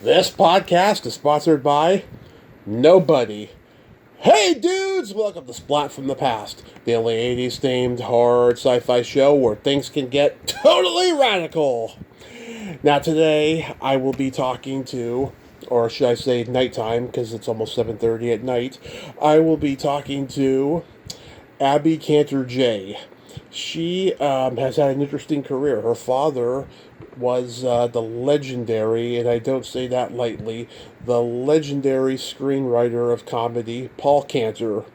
This podcast is sponsored by nobody. Hey dudes, welcome to Splat from the Past, the only 80s themed horror sci-fi show where things can get totally radical. Now today I will be talking to, or should I say nighttime because it's almost 7:30 at night, I will be talking to Abbe Kanter Jaye. She has had an interesting career. Her father was the legendary, and I don't say that lightly, the legendary screenwriter of comedy, Paul Kanter.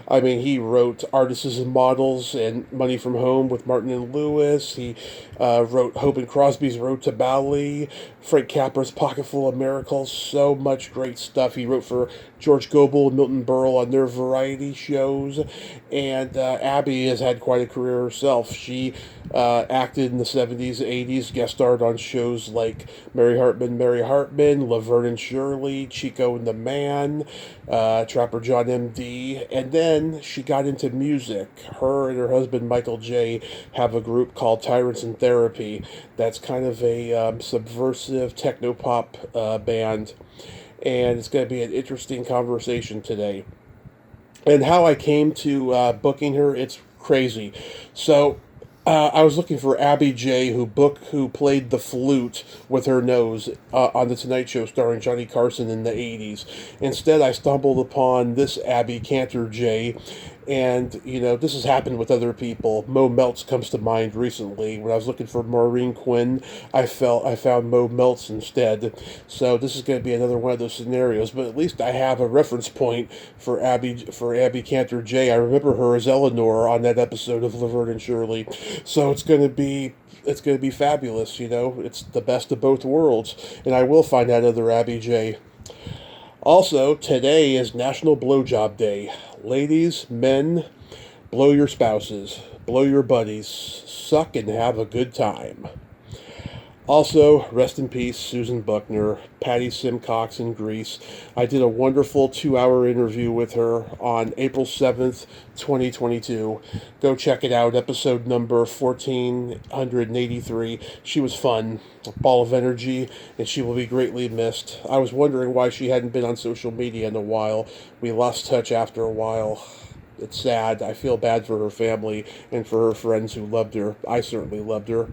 I mean, he wrote Artists and Models and Money from Home with Martin and Lewis. He wrote Hope and Crosby's Road to Bali, Frank Capra's Pocketful of Miracles, so much great stuff. He wrote for George Gobel and Milton Berle on their variety shows. And Abby has had quite a career herself. She acted in the 70s, 80s, guest starred on shows like Mary Hartman, Laverne Shirley, Chico and the Man, Trapper John M.D., and then she got into music. Her and her husband Michael Jaye have a group called Tyrants and Therapy that's kind of a subversive techno-pop band, and it's going to be an interesting conversation today. And how I came to booking her, it's crazy. So I was looking for Abbe Jaye, who played the flute with her nose on the Tonight Show, starring Johnny Carson in the '80s. Instead, I stumbled upon this Abbe Kanter Jaye, and this has happened with other people. Mo Meltz comes to mind recently. When I was looking for Maureen Quinn, I found Mo Meltz instead. So this is going to be another one of those scenarios. But at least I have a reference point for Abbe Kanter Jaye. I remember her as Eleanor on that episode of Laverne and Shirley. So it's going to be fabulous. It's the best of both worlds, and I will find that other Abbe Jaye. Also, today is National Blowjob Day. Ladies, men, blow your spouses, blow your buddies, suck and have a good time. Also, rest in peace, Susan Buckner, Patty Simcox in Greece. I did a wonderful 2-hour interview with her on April 7th, 2022. Go check it out, episode number 1483. She was fun, a ball of energy, and she will be greatly missed. I was wondering why she hadn't been on social media in a while. We lost touch after a while. It's sad. I feel bad for her family and for her friends who loved her. I certainly loved her.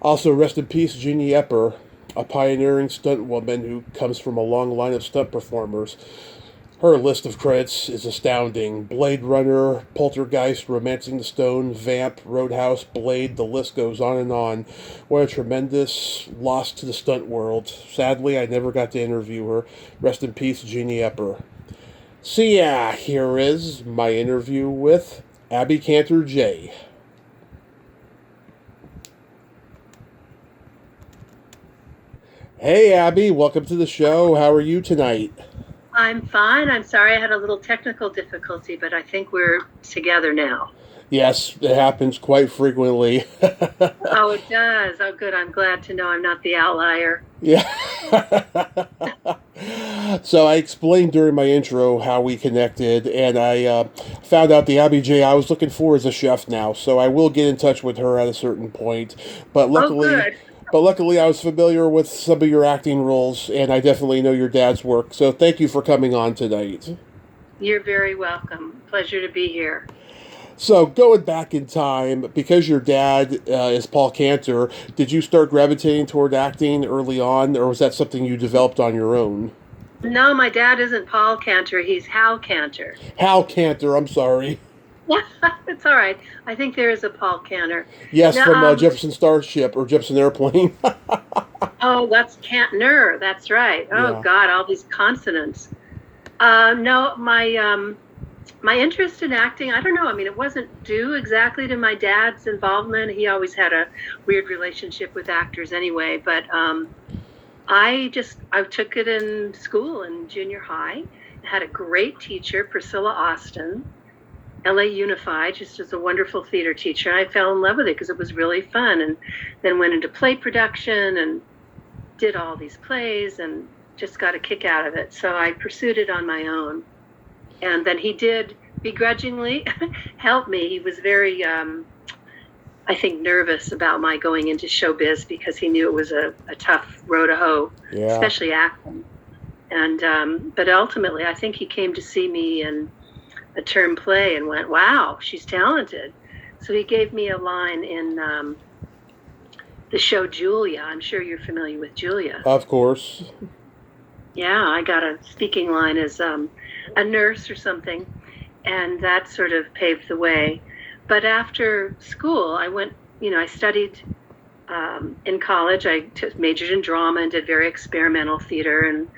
Also, rest in peace, Jeannie Epper, a pioneering stunt woman who comes from a long line of stunt performers. Her list of credits is astounding. Blade Runner, Poltergeist, Romancing the Stone, Vamp, Roadhouse, Blade, the list goes on and on. What a tremendous loss to the stunt world. Sadly, I never got to interview her. Rest in peace, Jeannie Epper. So yeah, here is my interview with Abbe Kanter Jaye. Hey, Abby, welcome to the show. How are you tonight? I'm fine. I'm sorry I had a little technical difficulty, but I think we're together now. Yes, it happens quite frequently. Oh, it does. Oh, good. I'm glad to know I'm not the outlier. Yeah. So I explained during my intro how we connected, and I found out the Abbe Jaye I was looking for is a chef now, so I will get in touch with her at a certain point. But luckily... Oh, good. But luckily, I was familiar with some of your acting roles, and I definitely know your dad's work. So thank you for coming on tonight. You're very welcome. Pleasure to be here. So going back in time, because your dad is Paul Kanter, did you start gravitating toward acting early on, or was that something you developed on your own? No, my dad isn't Paul Kanter. He's Hal Kanter. Hal Kanter, I'm sorry. It's all right. I think there is a Paul Kanter. Yes, now, from Jefferson Starship or Jefferson Airplane. Oh, that's Kantner. That's right. Oh, yeah. God, all these consonants. No, my interest in acting, I don't know. I mean, it wasn't due exactly to my dad's involvement. He always had a weird relationship with actors anyway. But I took it in school in junior high. I had a great teacher, Priscilla Austin. LA Unified, just as a wonderful theater teacher. And I fell in love with it because it was really fun, and then went into play production and did all these plays and just got a kick out of it. So I pursued it on my own. And then he did begrudgingly help me. He was very, I I think, nervous about my going into showbiz because he knew it was a tough row to hoe, especially acting. And but ultimately, I think he came to see me in a term play and went, "Wow, she's talented." So he gave me a line in the show Julia. I'm sure you're familiar with Julia. Of course. Yeah, I got a speaking line as a nurse or something, and that sort of paved the way. But after school, I went, I studied in college. I majored in drama and did very experimental theater, and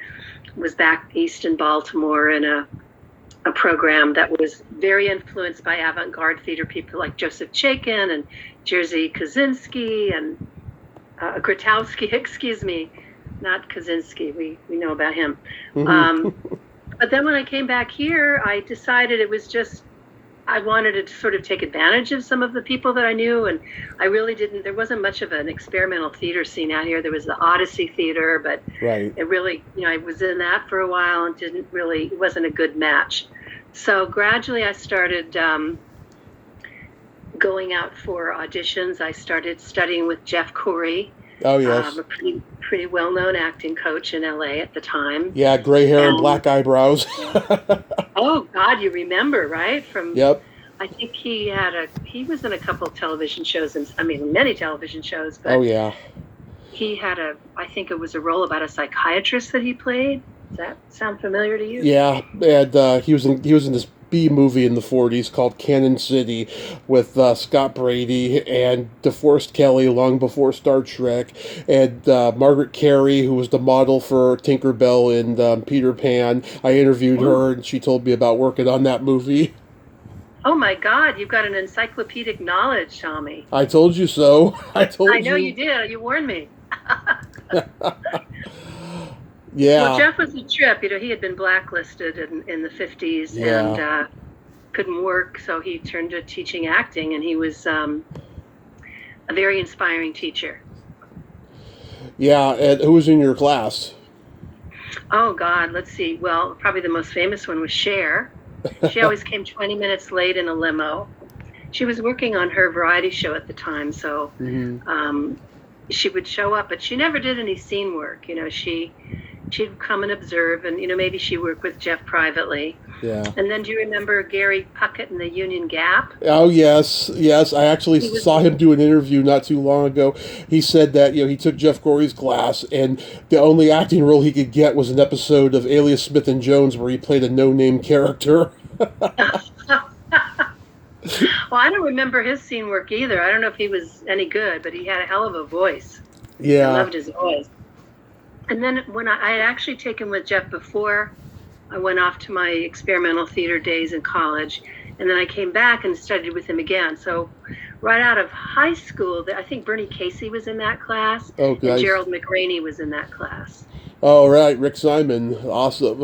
was back east in Baltimore in a program that was very influenced by avant-garde theater people like Joseph Chaikin and Jerzy Kosinski and Grotowski, excuse me, not Kosinski. We know about him. But then when I came back here, I decided it was just, I wanted to sort of take advantage of some of the people that I knew, and I really didn't, there wasn't much of an experimental theater scene out here. There was the Odyssey Theater, but it really, I was in that for a while and it wasn't a good match. So gradually I started going out for auditions. I started studying with Jeff Corey. Oh, yes. A pretty well-known acting coach in LA at the time. Yeah, gray hair and black eyebrows. Oh, God, you remember, right? Yep. I think he was in a couple of television shows, many television shows. But oh, yeah. He had I think it was a role about a psychiatrist that he played. Does that sound familiar to you? Yeah, and he was in this B movie in the 40s called Cannon City with Scott Brady and DeForest Kelley long before Star Trek, and Margaret Carey, who was the model for Tinkerbell and Peter Pan. I interviewed her, and she told me about working on that movie. Oh my God, you've got an encyclopedic knowledge, Tommy. I told you so. I know you did. You warned me. Yeah. Well, Jeff was a trip. He had been blacklisted in the 50s and couldn't work, so he turned to teaching acting, and he was a very inspiring teacher. Yeah, and who was in your class? Oh, God, let's see. Well, probably the most famous one was Cher. She always came 20 minutes late in a limo. She was working on her variety show at the time, so she would show up, but she never did any scene work. She'd come and observe, and maybe she worked with Jeff privately. Yeah. And then do you remember Gary Puckett in the Union Gap? Oh, yes. I actually saw him do an interview not too long ago. He said that he took Jeff Corey's class, and the only acting role he could get was an episode of Alias Smith and Jones where he played a no-name character. Well, I don't remember his scene work either. I don't know if he was any good, but he had a hell of a voice. Yeah. I loved his voice. And then when I had actually taken with Jeff before I went off to my experimental theater days in college, and then I came back and studied with him again. So right out of high school, I think Bernie Casey was in that class, and Gerald McRaney was in that class. Oh, right. Rick Simon. Awesome.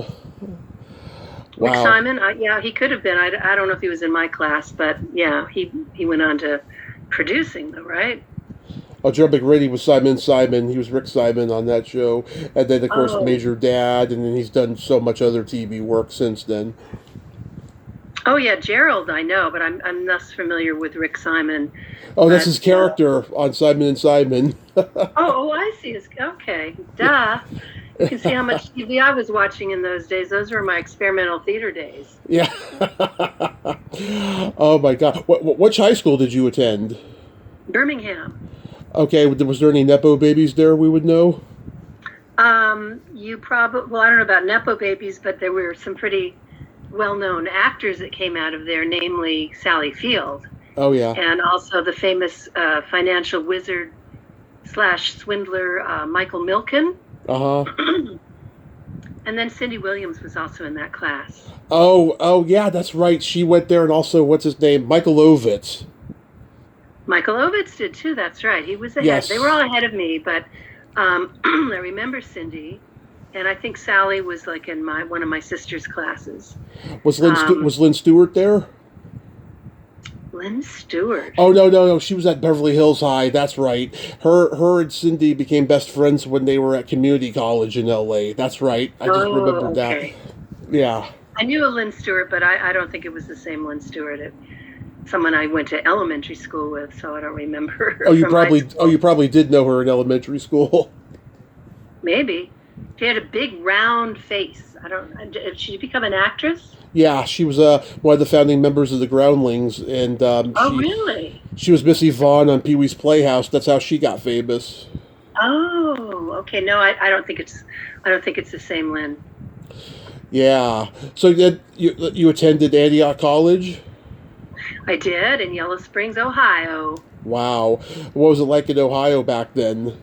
Rick Wow. Simon? Yeah, he could have been. I don't know if he was in my class, but yeah, he went on to producing, though, right? Oh, Gerald McRaney was Simon. He was Rick Simon on that show. And then, of course, Major Dad, and then he's done so much other TV work since then. Oh, yeah, Gerald, I know, but I'm less familiar with Rick Simon. Oh, that's his character on Simon and Simon. Oh, I see. Okay, duh. You can see how much TV I was watching in those days. Those were my experimental theater days. Yeah. Oh, my God. Which high school did you attend? Birmingham. Okay, was there any Nepo babies there we would know? You probably, well, I don't know about Nepo babies, but there were some pretty well-known actors that came out of there, namely Sally Field. Oh, yeah. And also the famous financial wizard / swindler Michael Milken. Uh-huh. And then Cindy Williams was also in that class. Oh, yeah, that's right. She went there, and also, what's his name? Michael Ovitz. Michael Ovitz did too, that's right. He was ahead. Yes. They were all ahead of me, but I remember Cindy, and I think Sally was like in one of my sister's classes. Was Lynn Stewart there? Lynn Stewart? Oh, no. She was at Beverly Hills High. That's right. Her and Cindy became best friends when they were at community college in L.A. That's right. I just remembered that. Yeah. I knew a Lynn Stewart, but I don't think it was the same Lynn Stewart. someone I went to elementary school with, so I don't remember her Oh, you from high probably school. oh you probably did know her in elementary school. Maybe. She had a big round face. I don't. Did she become an actress? Yeah, she was one of the founding members of the Groundlings, and Oh, really? she was Missy Vaughn on Pee Wee's Playhouse. That's how she got famous. Oh, okay. No, I don't think it's. I don't think it's the same Lynn. Yeah. So you attended Antioch College? I did in Yellow Springs, Ohio. Wow. What was it like in Ohio back then?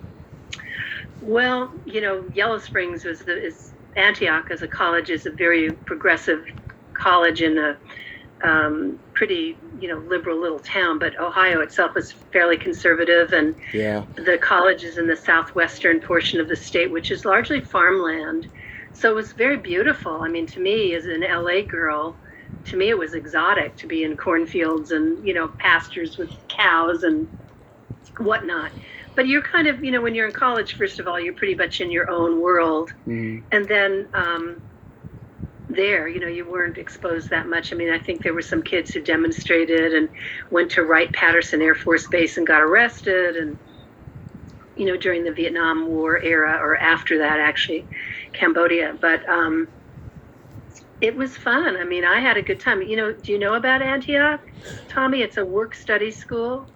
Well, Yellow Springs is Antioch as a college is a very progressive college in a pretty liberal little town, but Ohio itself is fairly conservative, and Yeah. the college is in the southwestern portion of the state, which is largely farmland. So it was very beautiful. I mean, to me, as an LA girl, to me it was exotic to be in cornfields and pastures with cows and whatnot. But you're kind of, when you're in college, first of all, you're pretty much in your own world. Mm. And then there, you weren't exposed that much. I mean, I think there were some kids who demonstrated and went to Wright-Patterson Air Force Base and got arrested. And, during the Vietnam War era, or after that, actually, Cambodia. But it was fun. I mean, I had a good time. Do you know about Antioch, Tommy? It's a work-study school.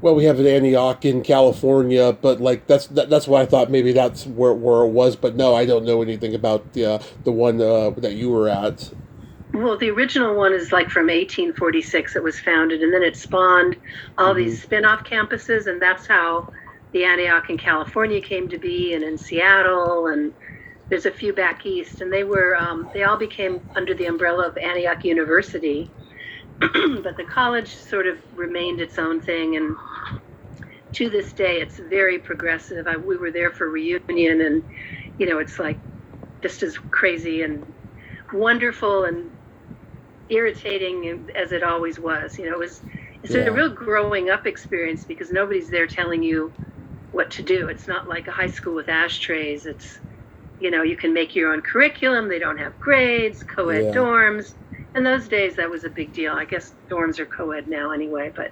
Well, we have an Antioch in California, but like that's why I thought maybe that's where it was. But no, I don't know anything about the one that you were at. Well, the original one is like from 1846. It was founded, and then it spawned all these spin-off campuses, and that's how the Antioch in California came to be, and in Seattle, and there's a few back east, and they all became under the umbrella of Antioch University. But the college sort of remained its own thing, and to this day, it's very progressive. We were there for reunion, and it's like just as crazy and wonderful and irritating as it always was. It's a real growing up experience because nobody's there telling you what to do. It's not like a high school with ashtrays. It's you can make your own curriculum. They don't have grades, co-ed dorms. In those days, that was a big deal. I guess dorms are co-ed now anyway, but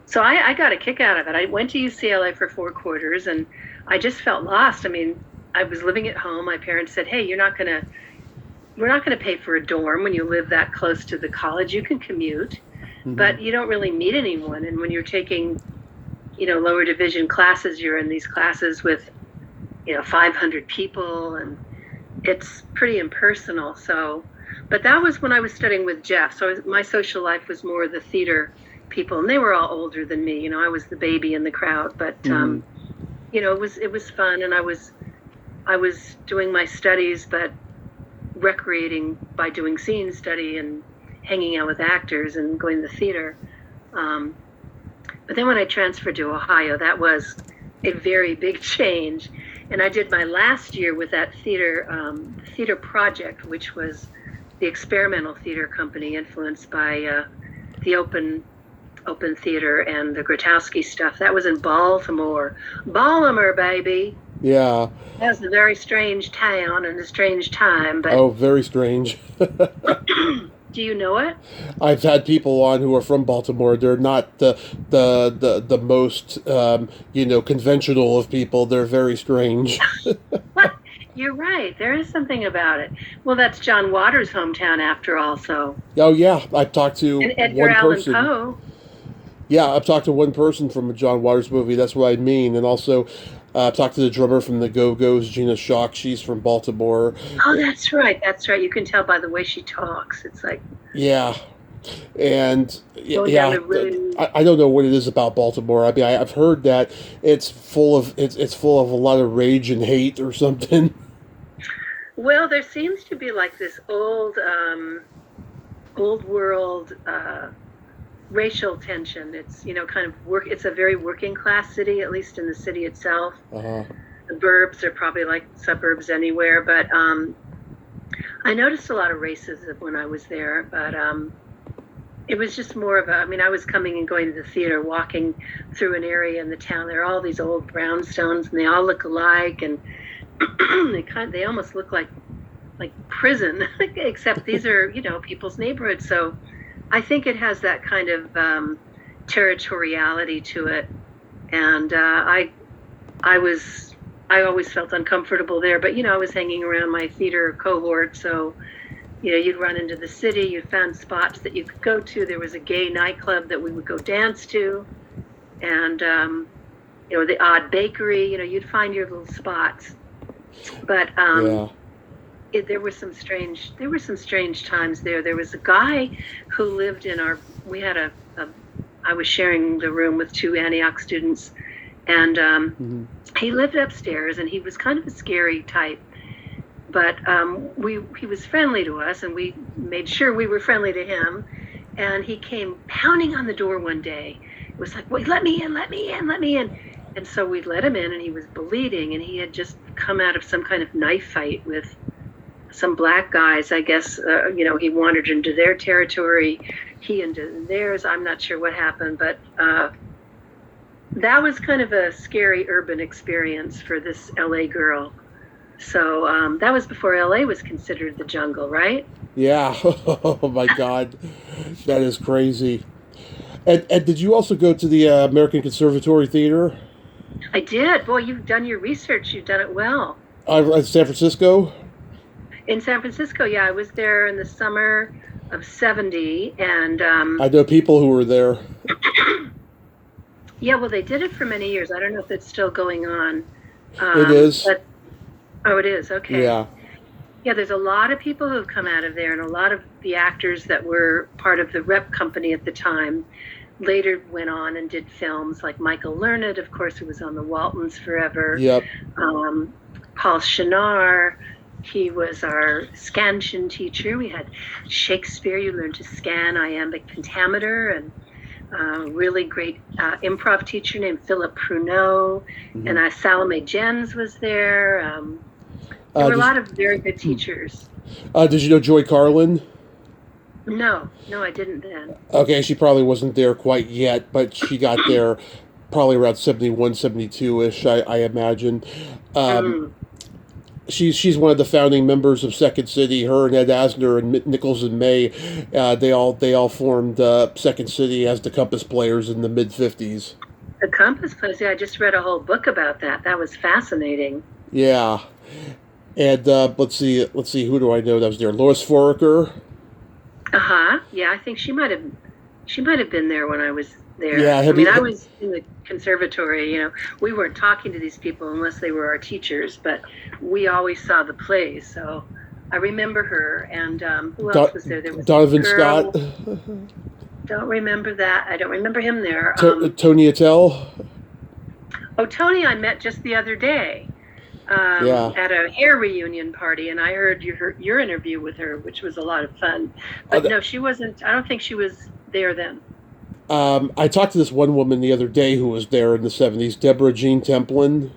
so I got a kick out of it. I went to UCLA for 4 quarters, and I just felt lost. I mean, I was living at home. My parents said, "Hey, we're not gonna pay for a dorm when you live that close to the college. You can commute, but you don't really meet anyone. And when you're taking, lower division classes, you're in these classes with, 500 people, and it's pretty impersonal." So, but that was when I was studying with Jeff. So my social life was more the theater people, and they were all older than me. I was the baby in the crowd, but it was fun, and I was doing my studies, but recreating by doing scene study and hanging out with actors and going to the theater. But then when I transferred to Ohio, that was a very big change. And I did my last year with that theater project, which was the experimental theater company influenced by the open theater and the Grotowski stuff. That was in Baltimore. Baltimore, baby. Yeah. That was a very strange town and a strange time. But oh, very strange. do you know it? I've had people on who are from Baltimore. They're not the most conventional of people. They're very strange. You're right. There is something about it. Well, that's John Waters' hometown, after all. So. Oh yeah, I've talked to and Edgar one Allan person. Poe. Yeah, I've talked to one person from a John Waters movie. That's what I mean. And also, I've talked to the drummer from the Go-Go's, Gina Shock. She's from Baltimore. Oh, that's right. That's right. You can tell by the way she talks. It's like. Yeah. And down the road. I don't know what it is about Baltimore. I mean, I've heard that it's full of a lot of rage and hate or something. Well, there seems to be like this old world racial tension. It's kind of It's a very working class city, at least in the city itself. Uh-huh. The burbs are probably like suburbs anywhere, but I noticed a lot of racism when I was there. But it was just more of I was coming and going to the theater, walking through an area in the town. There are all these old brownstones, and they all look alike, and they almost look like prison, except these are people's neighborhoods. So I think it has that kind of territoriality to it, and I always felt uncomfortable there. But I was hanging around my theater cohort, so you'd run into the city, you found spots that you could go to. There was a gay nightclub that we would go dance to, and the odd bakery. You'd find your little spots. But there were some strange times there. There was a guy who lived in I was sharing the room with two Antioch students, and he lived upstairs, and he was kind of a scary type. But he was friendly to us, and we made sure we were friendly to him. And he came pounding on the door one day. It was like, "Wait, let me in, let me in, let me in." And so we let him in, and he was bleeding, and he had just come out of some kind of knife fight with some black guys. I guess, he wandered into their territory, he into theirs. I'm not sure what happened, but that was kind of a scary urban experience for this LA girl. So that was before LA was considered the jungle, right? Yeah. Oh my God, that is crazy. And did you also go to the American Conservatory Theater? I did. Boy, you've done your research. You've done it well. San Francisco? In San Francisco, yeah. I was there in the summer of '70, and I know people who were there. Yeah, well, they did it for many years. I don't know if it's still going on. It is. It is. Okay. Yeah. Yeah, there's a lot of people who have come out of there, and a lot of the actors that were part of the rep company at the time later went on and did films, like Michael Learned, of course, who was on the Waltons forever. Yep. Paul Shinar, he was our scansion teacher. We had Shakespeare, you learned to scan iambic pentameter, and a really great improv teacher named Philip Pruneau, and Salome Jens was there. There were a lot of very good teachers. Did you know Joy Carlin? No, I didn't then. Okay, she probably wasn't there quite yet, but she got there probably around 71, 72-ish, I imagine. She's one of the founding members of Second City. Her and Ed Asner and Nichols and May, they all formed Second City as the Compass Players in the mid-50s. The Compass Players, yeah, I just read a whole book about that. That was fascinating. Yeah. And let's see, who do I know that was there? Lois Foraker. Yeah, I think she might have been there when I was there. Yeah, I was in the conservatory. We weren't talking to these people unless they were our teachers, but we always saw the plays. So I remember her. And who else was there? There was Donovan Scott. Don't remember that. I don't remember him there. Tony Attell. Oh, Tony, I met just the other day. At a hair reunion party, and I heard your interview with her, which was a lot of fun. But no, she wasn't. I don't think she was there then. I talked to this one woman the other day who was there in the 70s, Deborah Jean Templin.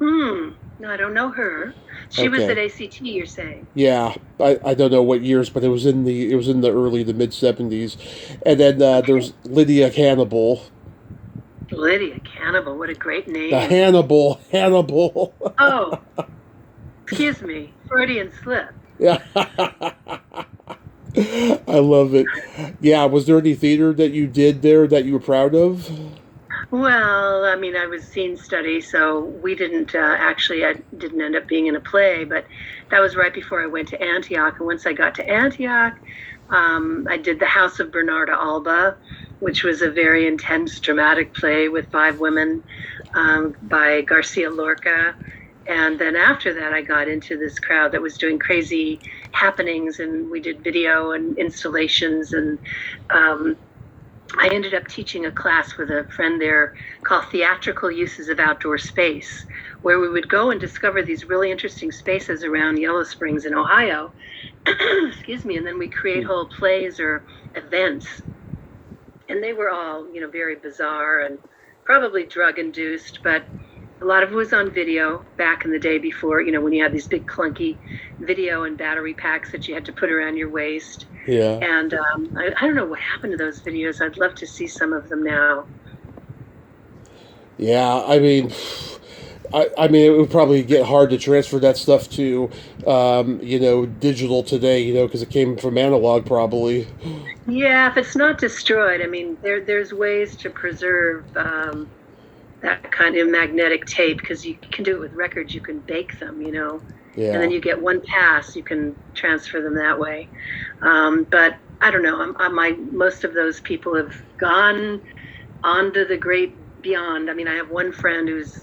No, I don't know her. She was at ACT, you're saying? Yeah, I don't know what years, but it was in the early to mid 70s, and then there's Lydia Hannibal. Lydia Hannibal, what a great name. The Hannibal. Oh, excuse me, Freudian slip. Yeah. I love it. Yeah, was there any theater that you did there that you were proud of? Well, I was scene study, so we didn't I didn't end up being in a play, but that was right before I went to Antioch. And once I got to Antioch, I did The House of Bernarda Alba, which was a very intense, dramatic play with 5 women by Garcia Lorca. And then after that, I got into this crowd that was doing crazy happenings, and we did video and installations. And I ended up teaching a class with a friend there called Theatrical Uses of Outdoor Space, where we would go and discover these really interesting spaces around Yellow Springs in Ohio. Excuse me. And then we create whole plays or events. And they were all, very bizarre and probably drug-induced, but a lot of it was on video back in the day before, when you had these big clunky video and battery packs that you had to put around your waist. Yeah. And I don't know what happened to those videos. I'd love to see some of them now. Yeah, I mean, it would probably get hard to transfer that stuff to, digital today, because it came from analog, probably. Yeah, if it's not destroyed, I mean, there's ways to preserve that kind of magnetic tape because you can do it with records. You can bake them, and then Yeah. you get one pass. You can transfer them that way. But I don't know. Most of those people have gone on to the great beyond. I mean, I have one friend who's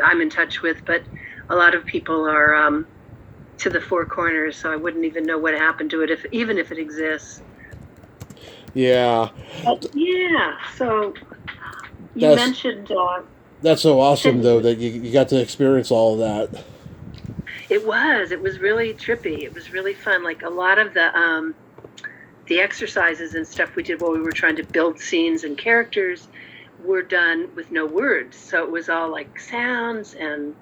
I'm in touch with, but a lot of people are to the four corners. So I wouldn't even know what happened to it, even if it exists. Yeah. Yeah. So you That's mentioned that's so awesome, though, Sydney. that you got to experience all of that. It was really trippy. It was really fun. Like a lot of the exercises and stuff we did while we were trying to build scenes and characters were done with no words. So it was all like sounds and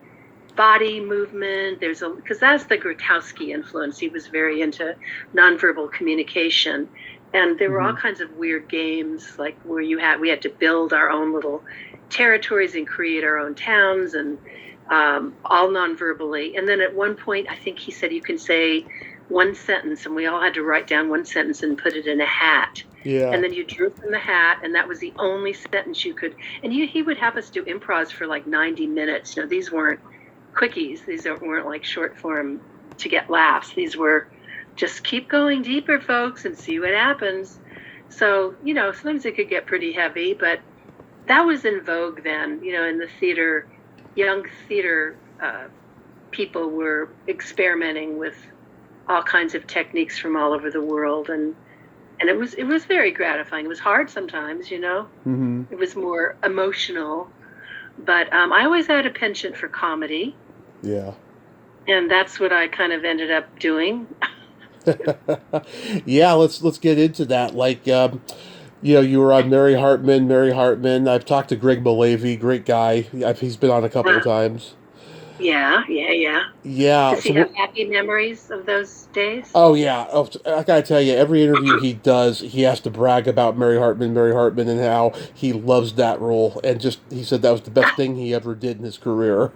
body movement. Because that's the Grotowski influence. He was very into nonverbal communication. And there were all Hmm. kinds of weird games, like where we had to build our own little territories and create our own towns, and all non-verbally. And then at one point, I think he said you can say one sentence, and we all had to write down one sentence and put it in a hat. Yeah. And then you drew from the hat, and that was the only sentence you could. And he would have us do improvs for like 90 minutes. These weren't quickies. These weren't like short form to get laughs. These were just keep going deeper, folks, and see what happens. So, sometimes it could get pretty heavy, but that was in vogue then, in the theater. Young theater people were experimenting with all kinds of techniques from all over the world, and it was very gratifying. It was hard sometimes, Hmm. It was more emotional, but I always had a penchant for comedy, Yeah. and that's what I kind of ended up doing. Yeah, let's get into that. Like, you were on Mary Hartman. Mary Hartman. I've talked to Greg Malavy, great guy. He's been on a couple of Uh, times. yeah, yeah, yeah. Yeah. Does he So, have happy memories of those days? oh yeah. Oh, I gotta tell you, every interview he does, he has to brag about Mary Hartman, and how he loves that role, and just he said that was the best thing he ever did in his career.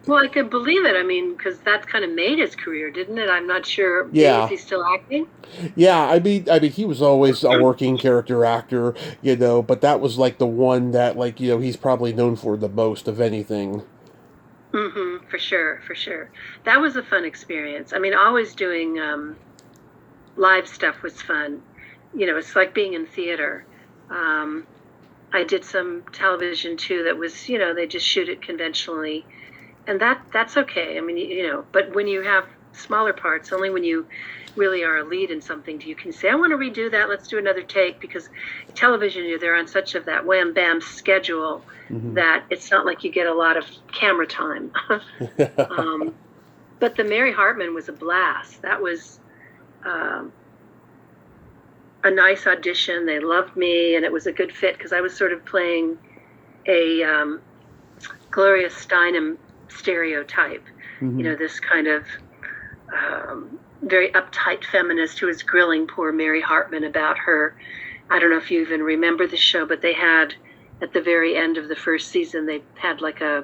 Well, I could believe it. I mean, because that's kind of made his career, didn't it? I'm not sure. Is Yeah. he still acting? Yeah, I mean, he was always a working character actor, but that was like the one that, like, he's probably known for the most of anything. For sure, for sure. That was a fun experience. I mean, always doing live stuff was fun. It's like being in theater. Um, I did some television too that was, they just shoot it conventionally, and that's okay. I mean, but when you have smaller parts, only when you really are a lead in something do you can say, I want to redo that. Let's do another take, because television, they're on such of that wham bam schedule Hmm. that it's not like you get a lot of camera time. um, but the Mary Hartman was a blast. That was um, a nice audition. They loved me, and it was a good fit because I was sort of playing a Gloria Steinem stereotype. Hmm. This kind of very uptight feminist who was grilling poor Mary Hartman about her. I don't know if you even remember the show, but they had at the very end of the first season, they had like the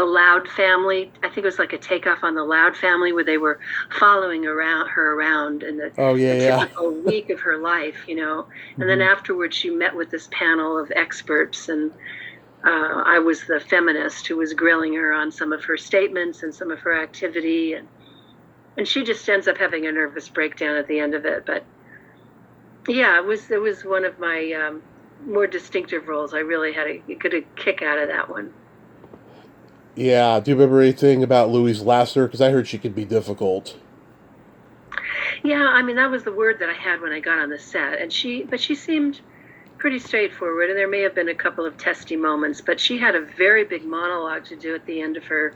Loud family. I think it was like a takeoff on the Loud family, where they were following her around in Oh a yeah, typical week of her life, And then yeah. afterwards, she met with this panel of experts, and I was the feminist who was grilling her on some of her statements and some of her activity, and she just ends up having a nervous breakdown at the end of it. But yeah, it was one of my more distinctive roles. I really had a good kick out of that one. Yeah. Do you remember anything about Louise Lasser? Because I heard she could be difficult. Yeah, I mean that was the word that I had when I got on the set, and she seemed pretty straightforward, and there may have been a couple of testy moments, but she had a very big monologue to do at the end of her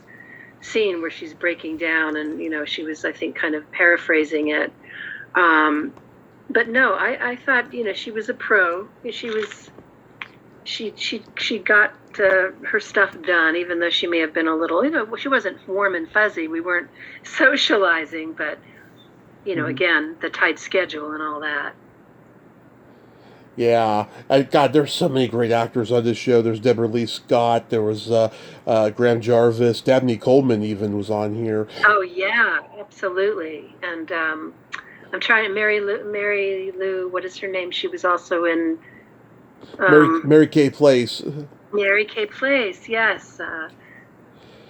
scene where she's breaking down, and she was, I think, kind of paraphrasing it. Um, but no, I thought she was a pro. She got her stuff done, even though she may have been a little, she wasn't warm and fuzzy. We weren't socializing, but Hmm. again, the tight schedule and all that. Yeah, God, there's so many great actors on this show. There's Deborah Lee Scott. There was Graham Jarvis. Dabney Coleman even was on here. Oh yeah, absolutely. And I'm trying to Mary Lou. What is her name? She was also in Mary Kay Place. Mary Kay Place. Yes.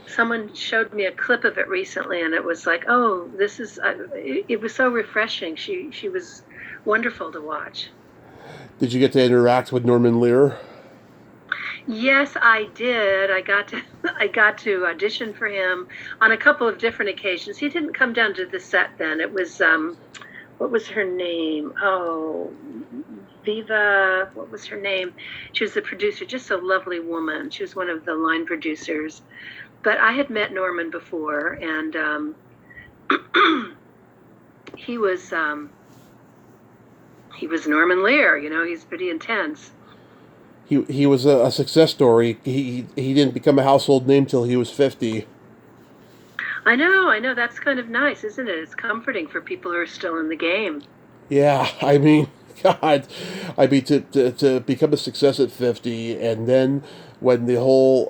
Someone showed me a clip of it recently, and it was like, oh, this is. It was so refreshing. She was wonderful to watch. Did you get to interact with Norman Lear? Yes, I did. I got to audition for him on a couple of different occasions. He didn't come down to the set then. It was what was her name? Oh, Viva. What was her name? She was the producer. Just a lovely woman. She was one of the line producers. But I had met Norman before, and he was Norman Lear. You know, he's pretty intense. He was a success story. He didn't become a household name till he was 50. I know. That's kind of nice, isn't it? It's comforting for people who are still in the game. Yeah, I mean, God, I mean to become a success at 50, and then when the whole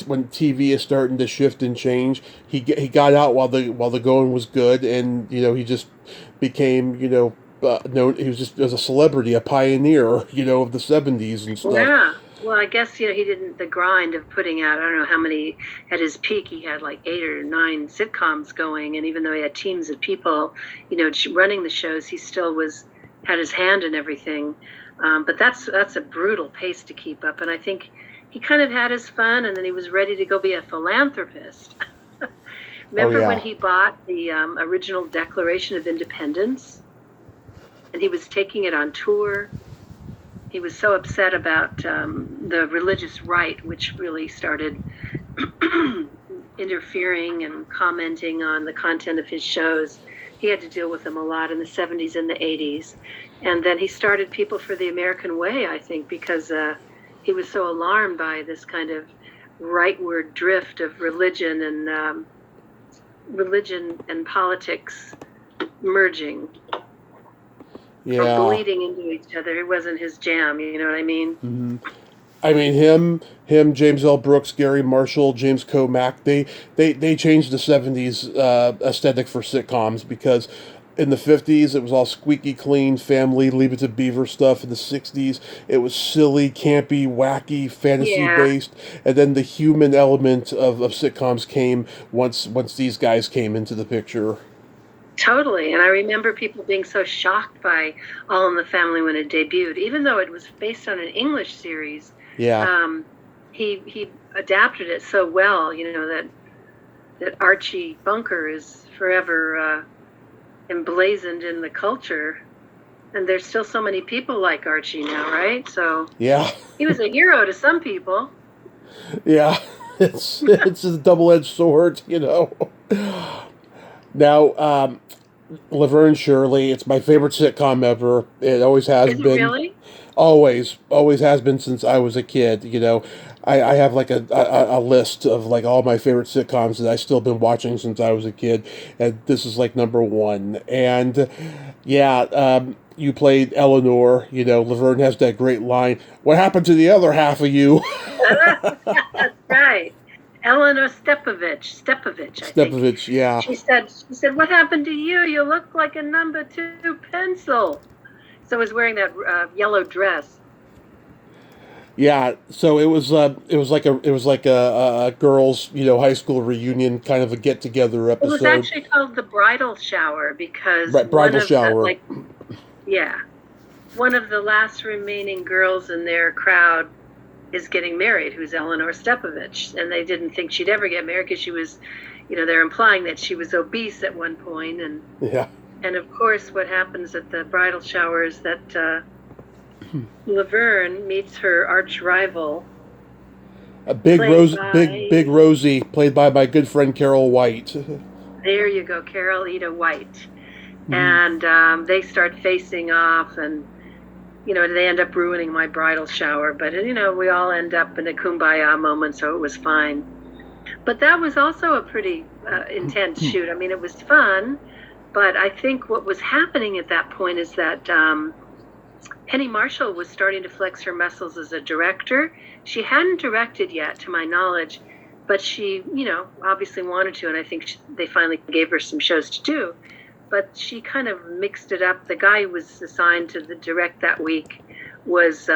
when TV is starting to shift and change, he got out while the going was good, and he just became known. He was just as a celebrity, a pioneer, of the 70s and stuff. Yeah. Well, I guess he didn't the grind of putting out. I don't know how many at his peak. He had like 8 or 9 sitcoms going, and even though he had teams of people, running the shows, he still had his hand in everything. But that's a brutal pace to keep up, and I think he kind of had his fun, and then he was ready to go be a philanthropist. Remember when he bought the original Declaration of Independence, and he was taking it on tour? He was so upset about the religious right, which really started interfering and commenting on the content of his shows. He had to deal with them a lot in the 70s and the 80s. And then he started People for the American Way, I think, because he was so alarmed by this kind of rightward drift of religion and politics merging. Yeah. Or bleeding into each other. It wasn't his jam, you know what I mean? Mm-hmm. I mean, him, James L. Brooks, Gary Marshall, James Comack, they changed the 70s aesthetic for sitcoms, because in the 50s it was all squeaky clean, family, Leave It to Beaver stuff. In the 60s it was silly, campy, wacky, fantasy-based. And then the human element of sitcoms came once these guys came into the picture. Totally, and I remember people being so shocked by All in the Family when it debuted, even though it was based on an English series. Yeah. He adapted it so well, that Archie Bunker is forever emblazoned in the culture, and there's still so many people like Archie now, right? So yeah, he was a hero to some people. Yeah, it's a double-edged sword, Now, Laverne Shirley, it's my favorite sitcom ever. It always has been. Really? Always has been since I was a kid. I have like a list of like all my favorite sitcoms that I still been watching since I was a kid, and this is like number one. And yeah, you played Eleanor. Laverne has that great line, "What happened to the other half of you?" That's right. Eleanor Stepovich, yeah. She said, "What happened to you? You look like a number 2 pencil." So I was wearing that yellow dress. Yeah, so it was like a girls' high school reunion kind of a get together episode. It was actually called the Bridal Shower because bridal shower. One of the last remaining girls in their crowd is getting married, who's Eleanor Stepovich, and they didn't think she'd ever get married because she was, they're implying that she was obese at one point, and yeah. And of course, what happens at the bridal shower is that Laverne meets her arch rival, Big Rosie, played by my good friend Carol White. There you go, Carol Ida White, and they start facing off, and they end up ruining my bridal shower, but we all end up in a kumbaya moment, so it was fine. But that was also a pretty intense shoot. I mean, it was fun. But I think what was happening at that point is that Penny Marshall was starting to flex her muscles as a director. She hadn't directed yet, to my knowledge, but she, obviously wanted to, and I think they finally gave her some shows to do. But she kind of mixed it up. The guy who was assigned to direct that week was,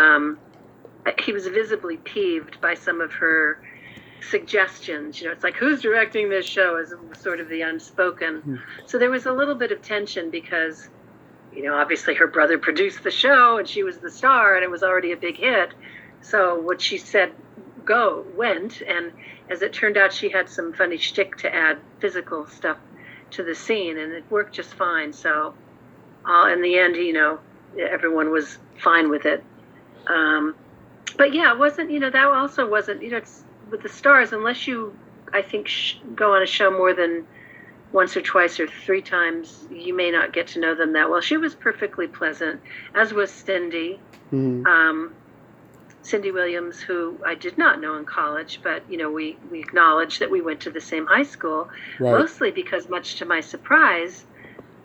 he was visibly peeved by some of her suggestions. It's like, who's directing this show, as sort of the unspoken. So there was a little bit of tension because, obviously her brother produced the show and she was the star and it was already a big hit. So what she said went, and as it turned out, she had some funny shtick to add physical stuff to the scene, and it worked just fine. So in the end, everyone was fine with it. But yeah, it wasn't, that also wasn't, it's with the stars, unless you, I think, go on a show more than once or twice or three times, you may not get to know them that well. She was perfectly pleasant, as was Cindy. Mm-hmm. Cindy Williams, who I did not know in college, but, we acknowledged that we went to the same high school, right. Mostly because, much to my surprise,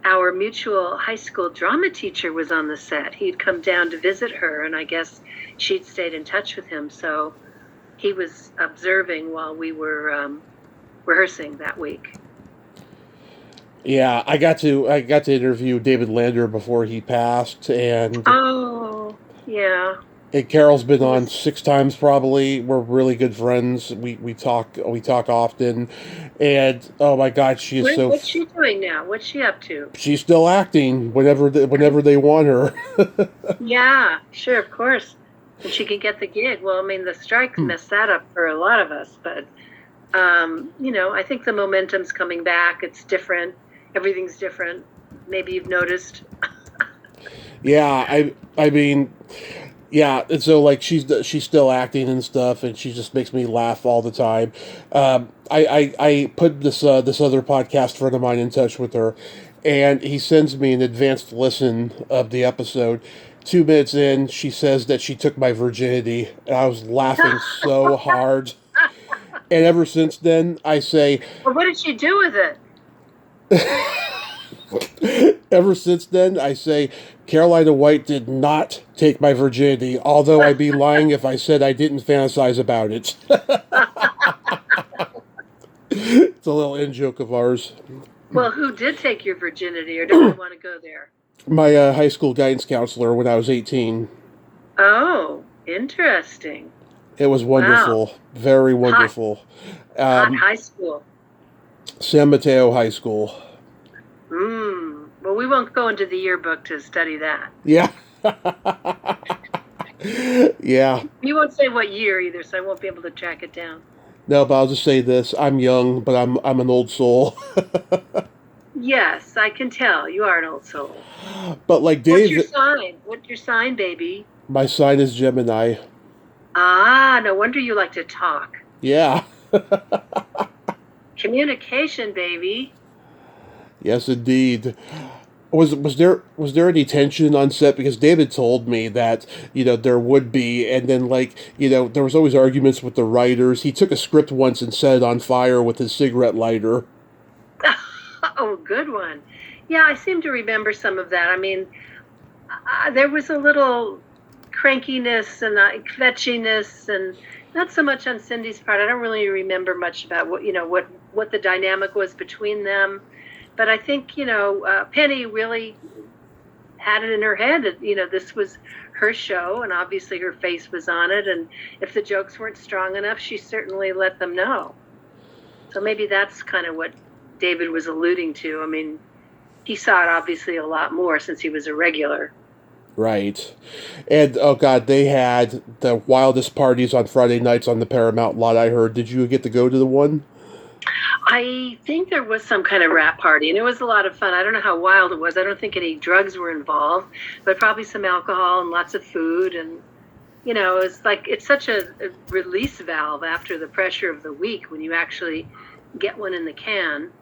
our mutual high school drama teacher was on the set. He'd come down to visit her, and I guess she'd stayed in touch with him. So he was observing while we were rehearsing that week. Yeah, I got to interview David Lander before he passed, and oh yeah. And Carol's been on 6 times probably. We're really good friends. We talk often, and oh my God, she is so. What's she doing now? What's she up to? She's still acting whenever they want her. Yeah, sure, of course. And she can get the gig. Well, I mean, the strike messed that up for a lot of us, but I think the momentum's coming back. It's different. Everything's different. Maybe you've noticed. Yeah, I mean. Yeah, and so like she's still acting and stuff, and she just makes me laugh all the time. I put this other podcast friend of mine in touch with her, and he sends me an advanced listen of the episode. 2 minutes in, she says that she took my virginity, and I was laughing so hard. And ever since then, I say, well, what did she do with it? Ever since then, I say, Carolina White did not take my virginity, although I'd be lying if I said I didn't fantasize about it. It's a little in-joke of ours. Well, who did take your virginity, or don't we want to go there? My high school guidance counselor when I was 18. Oh, interesting. It was wonderful. Wow. Very wonderful. Hot high school. San Mateo High School. Well, we won't go into the yearbook to study that. Yeah. Yeah. You won't say what year either, so I won't be able to track it down. No, but I'll just say this. I'm young, but I'm an old soul. Yes, I can tell. You are an old soul. But like Dave... What's your sign? What's your sign, baby? My sign is Gemini. Ah, no wonder you like to talk. Yeah. Communication, baby. Yes, indeed. Was there any tension on set? Because David told me that, there would be, and then there was always arguments with the writers. He took a script once and set it on fire with his cigarette lighter. Oh, good one. Yeah, I seem to remember some of that. I mean, there was a little crankiness and kvetchiness, and not so much on Cindy's part. I don't really remember much about what the dynamic was between them. But I think, Penny really had it in her head that, this was her show, and obviously her face was on it. And if the jokes weren't strong enough, she certainly let them know. So maybe that's kind of what David was alluding to. I mean, he saw it obviously a lot more since he was a regular. Right. And, oh, God, they had the wildest parties on Friday nights on the Paramount lot, I heard. Did you get to go to the one? I think there was some kind of rap party, and it was a lot of fun. I don't know how wild it was. I don't think any drugs were involved, but probably some alcohol and lots of food. And, it's such a release valve after the pressure of the week when you actually get one in the can.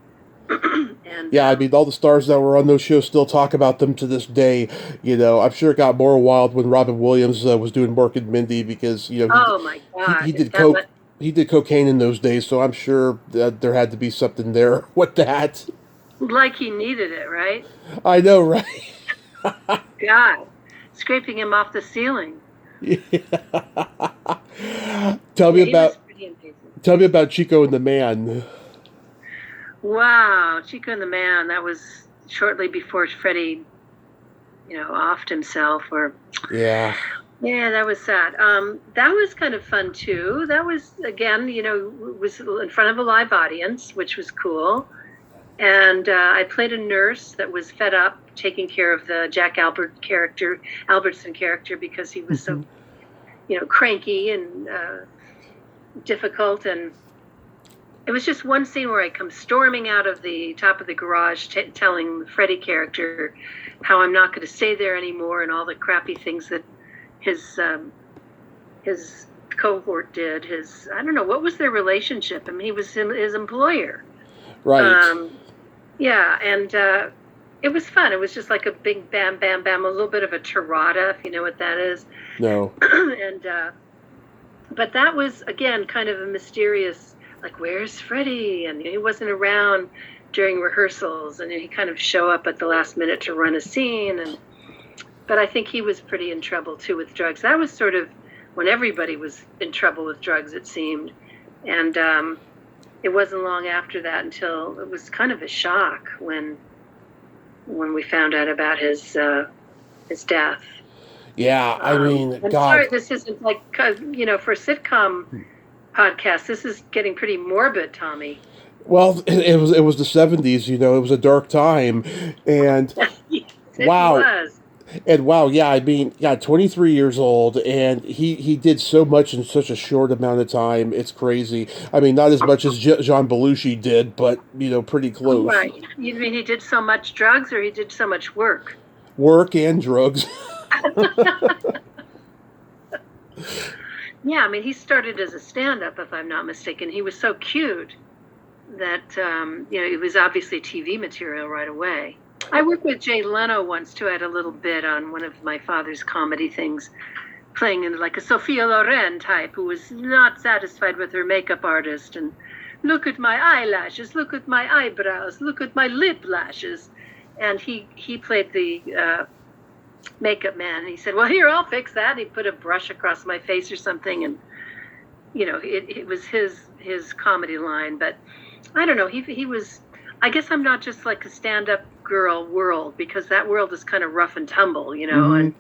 And yeah, I mean, all the stars that were on those shows still talk about them to this day. I'm sure it got more wild when Robin Williams was doing Mork and Mindy because, oh my God. He did coke. He did cocaine in those days, so I'm sure that there had to be something there with that. Like he needed it, right? I know, right? God. scraping him off the ceiling. Tell me He was about pretty amazing. Tell me about Chico and the Man. Wow, Chico and the Man. That was shortly before Freddie, offed himself. Yeah. Yeah, that was sad. That was kind of fun too. That was again, was in front of a live audience, which was cool. And I played a nurse that was fed up taking care of the Jack Albertson character, because he was so, cranky and difficult. And it was just one scene where I come storming out of the top of the garage, telling the Freddie character how I'm not going to stay there anymore, and all the crappy things that his cohort did. I don't know, what was their relationship? I mean, he was his employer. Right. Yeah, and it was fun. It was just like a big bam, bam, bam, a little bit of a tirada, if you know what that is. No. And but that was, again, kind of a mysterious, like, where's Freddie? And he wasn't around during rehearsals, and he kind of show up at the last minute to run a scene. But I think he was pretty in trouble too with drugs. That was sort of when everybody was in trouble with drugs, it seemed. And it wasn't long after that until it was kind of a shock when we found out about his death. Yeah, I mean, I'm God. sorry, this isn't like, for a sitcom podcast, this is getting pretty morbid, Tommy. Well, it was the 70s, it was a dark time, and Yes, wow. It was. And wow, yeah, I mean, 23 years old, and he did so much in such a short amount of time. It's crazy. I mean, not as much as John Belushi did, but, pretty close. Right. You mean he did so much drugs, or he did so much work? Work and drugs. Yeah, I mean, he started as a stand-up, if I'm not mistaken. He was so cute that, it was obviously TV material right away. I worked with Jay Leno once, too. I had a little bit on one of my father's comedy things, playing in like a Sophia Loren type who was not satisfied with her makeup artist. And look at my eyelashes, look at my eyebrows, look at my lip lashes. And he played the makeup man. And he said, well, here, I'll fix that. And he put a brush across my face or something. And, it was his comedy line. But I don't know. He was, I guess I'm not just like a stand-up girl world, because that world is kind of rough and tumble, Mm-hmm.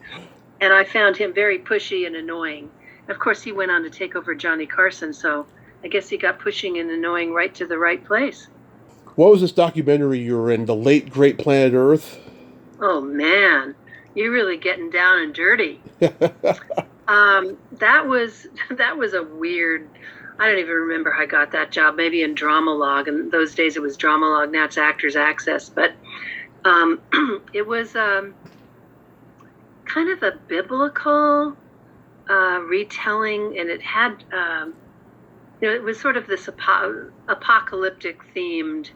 and I found him very pushy and annoying. Of course, he went on to take over Johnny Carson, so I guess he got pushing and annoying right to the right place. What was this documentary you were in, The Late Great Planet Earth? Oh man, you're really getting down and dirty. That was a weird, I don't even remember how I got that job, maybe in Dramalog. In those days it was Dramalog, now it's Actors Access. But it was kind of a biblical retelling, and it had, it was sort of this apocalyptic themed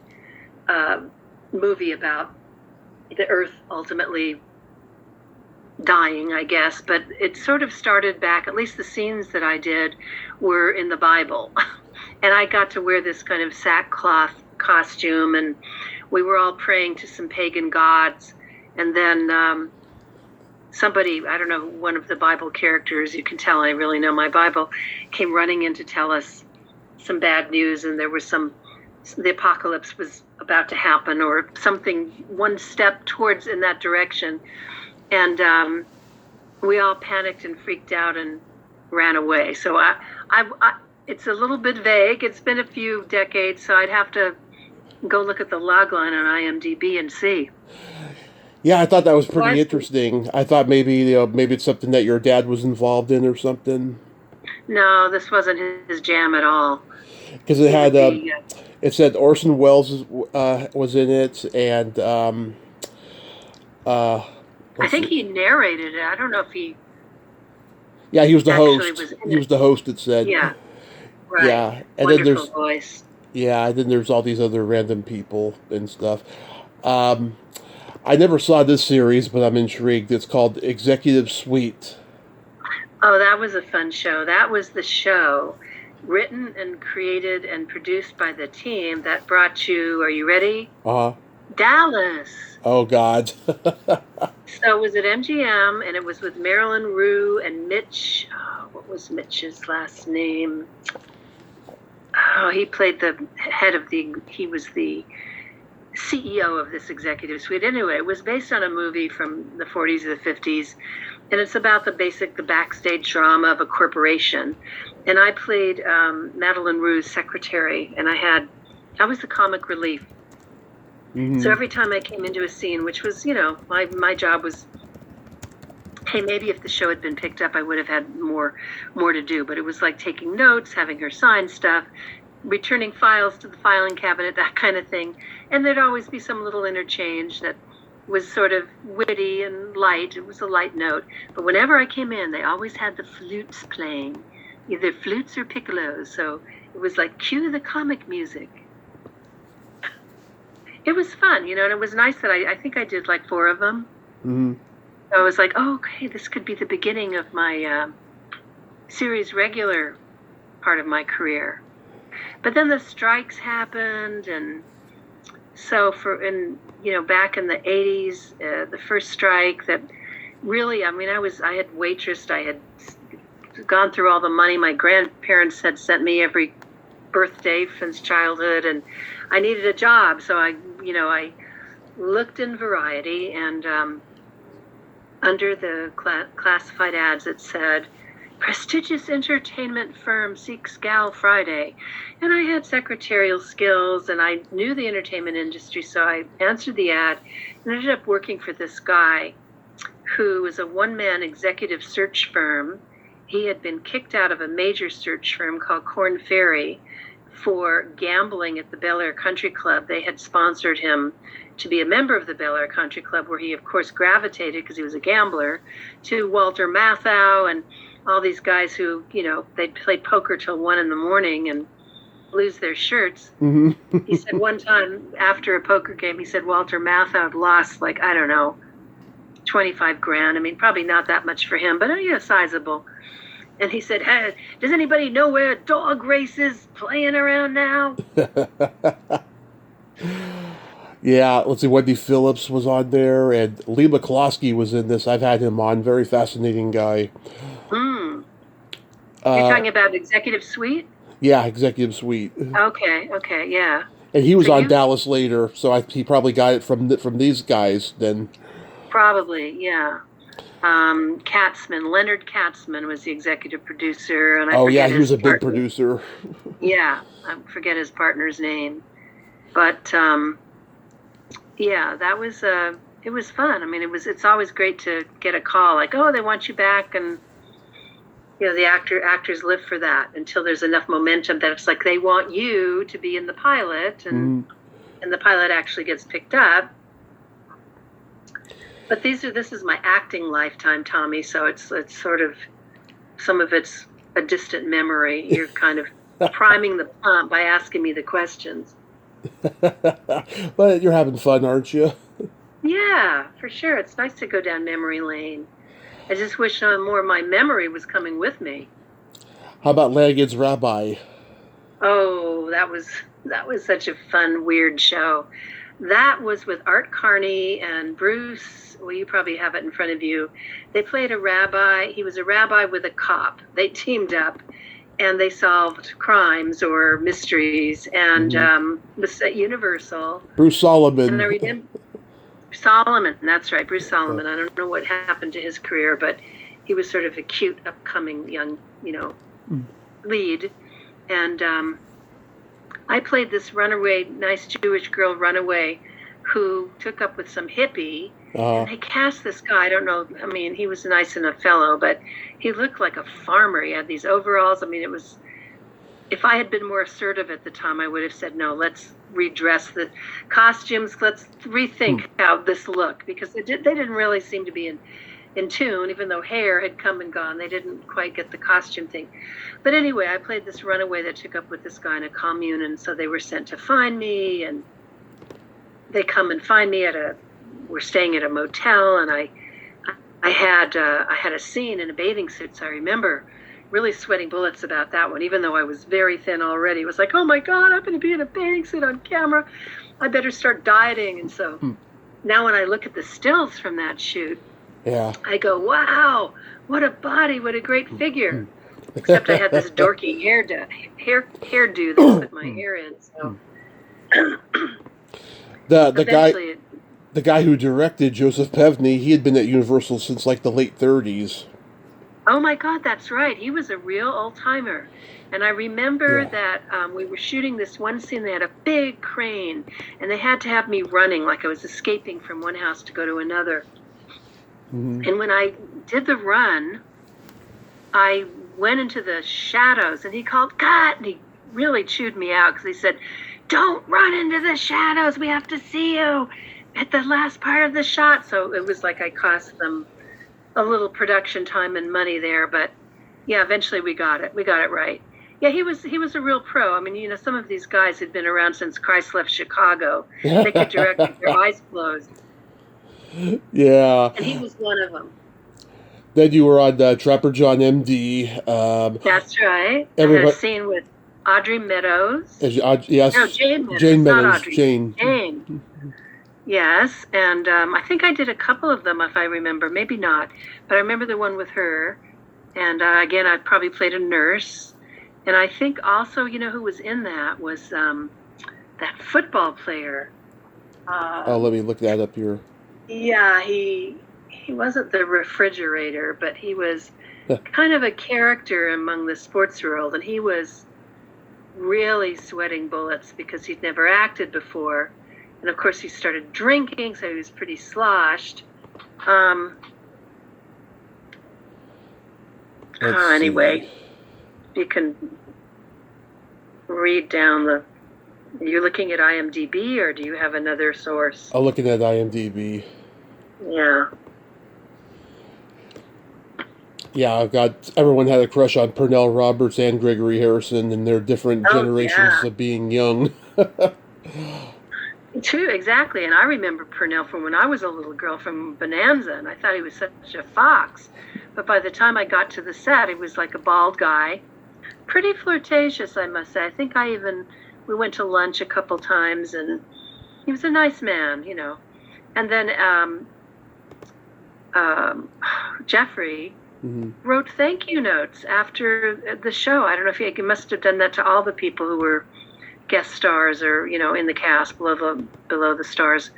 movie about the earth ultimately dying, I guess. But it sort of started back, at least the scenes that I did were in the Bible. And I got to wear this kind of sackcloth costume, and we were all praying to some pagan gods. And then somebody, I don't know, one of the Bible characters, you can tell I really know my Bible, came running in to tell us some bad news, and there was the apocalypse was about to happen, or something one step towards in that direction. And we all panicked and freaked out and ran away. So I it's a little bit vague. It's been a few decades, so I'd have to go look at the logline on IMDb and see. Yeah, I thought that was pretty interesting. I thought maybe maybe it's something that your dad was involved in or something. No, this wasn't his jam at all. Because it had it said Orson Welles was in it, and I think he narrated it. I don't know if he. Yeah, he was the host. He was the host. It said. Yeah. Right. Yeah, and wonderful then there's voice. Yeah, and then there's all these other random people and stuff. I never saw this series, but I'm intrigued. It's called Executive Suite. Oh, that was a fun show. That was the show written and created and produced by the team that brought you, are you ready? Uh-huh. Dallas. Oh, God. So it was at MGM, and it was with Marilyn Rue and Mitch. Oh, what was Mitch's last name? Oh, he played the head of he was the CEO of this executive suite. Anyway, it was based on a movie from the 40s or the 50s, and it's about the backstage drama of a corporation. And I played Madeline Rue's secretary, and I was the comic relief. Mm-hmm. So every time I came into a scene, which was, my job was, hey, maybe if the show had been picked up, I would have had more to do. But it was like taking notes, having her sign stuff, returning files to the filing cabinet, that kind of thing. And there'd always be some little interchange that was sort of witty and light. It was a light note. But whenever I came in, they always had the flutes playing, either flutes or piccolos. So it was like, cue the comic music. It was fun, and it was nice that I think I did like 4 of them. Mm-hmm. So I was like, oh, okay, this could be the beginning of my series regular part of my career. But then the strikes happened, and so back in the 80s, the first strike that really, I had waitressed, I had gone through all the money my grandparents had sent me every birthday since childhood, and I needed a job, so I looked in Variety, and under the classified ads it said, prestigious entertainment firm seeks gal Friday. And I had secretarial skills, and I knew the entertainment industry, so I answered the ad and ended up working for this guy who was a one-man executive search firm. He had been kicked out of a major search firm called Korn Ferry for gambling at the Bel Air Country Club. They had sponsored him to be a member of the Bel Air Country Club, where he, of course, gravitated, because he was a gambler, to Walter Matthau and all these guys who, they'd play poker till 1 a.m. and lose their shirts. Mm-hmm. He said one time after a poker game, he said Walter Matthau had lost, 25 grand. I mean, probably not that much for him, but sizable. And he said, hey, does anybody know where Dog Race is playing around now? Yeah, let's see, Wendy Phillips was on there, and Lee McCloskey was in this. I've had him on. Very fascinating guy. You're talking about Executive Suite? Yeah, Executive Suite. Okay, yeah. And he was on Dallas later, so he probably got it from these guys then. Probably, yeah. Katzman, Leonard Katzman was the executive producer, and he was a big producer. Yeah, I forget his partner's name, but that was it was fun. I mean, it's always great to get a call like, oh, they want you back, and the actors live for that until there's enough momentum that it's like they want you to be in the pilot, and the pilot actually gets picked up. But this is my acting lifetime, Tommy, so it's sort of, some of it's a distant memory. You're kind of priming the pump by asking me the questions. But you're having fun, aren't you? Yeah, for sure. It's nice to go down memory lane. I just wish more of my memory was coming with me. How about Lanigan's Rabbi? Oh, that was such a fun, weird show. That was with Art Carney and Bruce. Well, you probably have it in front of you. They played a rabbi. He was a rabbi with a cop. They teamed up, and they solved crimes or mysteries. And was at Universal. Bruce Solomon. And Solomon, that's right, Bruce Solomon. I don't know what happened to his career, but he was sort of a cute, upcoming young, lead. And I played this nice Jewish girl runaway who took up with some hippie. And they cast this guy, I don't know, I mean, he was a nice enough fellow, but he looked like a farmer. He had these overalls. I mean, if I had been more assertive at the time, I would have said, no, let's redress the costumes. Let's rethink how this looked, because they didn't really seem to be in tune, even though hair had come and gone. They didn't quite get the costume thing. But anyway, I played this runaway that took up with this guy in a commune, and so they were sent to find me, and they come and find me we're staying at a motel, and I had a scene in a bathing suit, so I remember really sweating bullets about that one, even though I was very thin already. It was like, oh my God, I'm going to be in a bathing suit on camera. I better start dieting. And so now when I look at the stills from that shoot, Yeah. I go, wow, what a body, what a great figure. Except I had this dorky hairdo that I put my hair in. So the guy who directed Joseph Pevney, he had been at Universal since like the late 30s. Oh my God, that's right. He was a real old timer. And I remember that we were shooting this one scene. They had a big crane, and they had to have me running like I was escaping from one house to go to another. Mm-hmm. And when I did the run, I went into the shadows, and he called, cut! And he really chewed me out because he said, don't run into the shadows. We have to see you at the last part of the shot. So it was like I cost them a little production time and money there. But, yeah, eventually we got it. We got it right. Yeah, he was a real pro. I mean, you know, some of these guys had been around since Christ left Chicago. They could direct with their eyes closed. Yeah. And he was one of them. Then you were on Trapper John M.D. That's right. I had a scene with Audrey Meadows. Yes. No, Jane Meadows. Jane Meadows. Not Audrey. Jane. Yes, and I think I did a couple of them, if I remember. Maybe not. But I remember the one with her. And again, I probably played a nurse. And I think also, you know, who was in that was that football player. Let me look that up here. Yeah, he wasn't the refrigerator, but he was kind of a character among the sports world. And he was really sweating bullets because he'd never acted before. And, of course, he started drinking, so he was pretty sloshed. Anyway, you can read down the... Are you looking at IMDb, or do you have another source? I'm looking at IMDb. Yeah. Yeah, everyone had a crush on Pernell Roberts and Gregory Harrison and their different generations of being young. True, exactly. And I remember Pernell from when I was a little girl from Bonanza, and I thought he was such a fox. But by the time I got to the set, he was like a bald guy. Pretty flirtatious, I must say. I think we went to lunch a couple times, and he was a nice man, you know. And then Jeffrey wrote thank you notes after the show. I don't know if he must have done that to all the people who were guest stars or, you know, in the cast below the stars.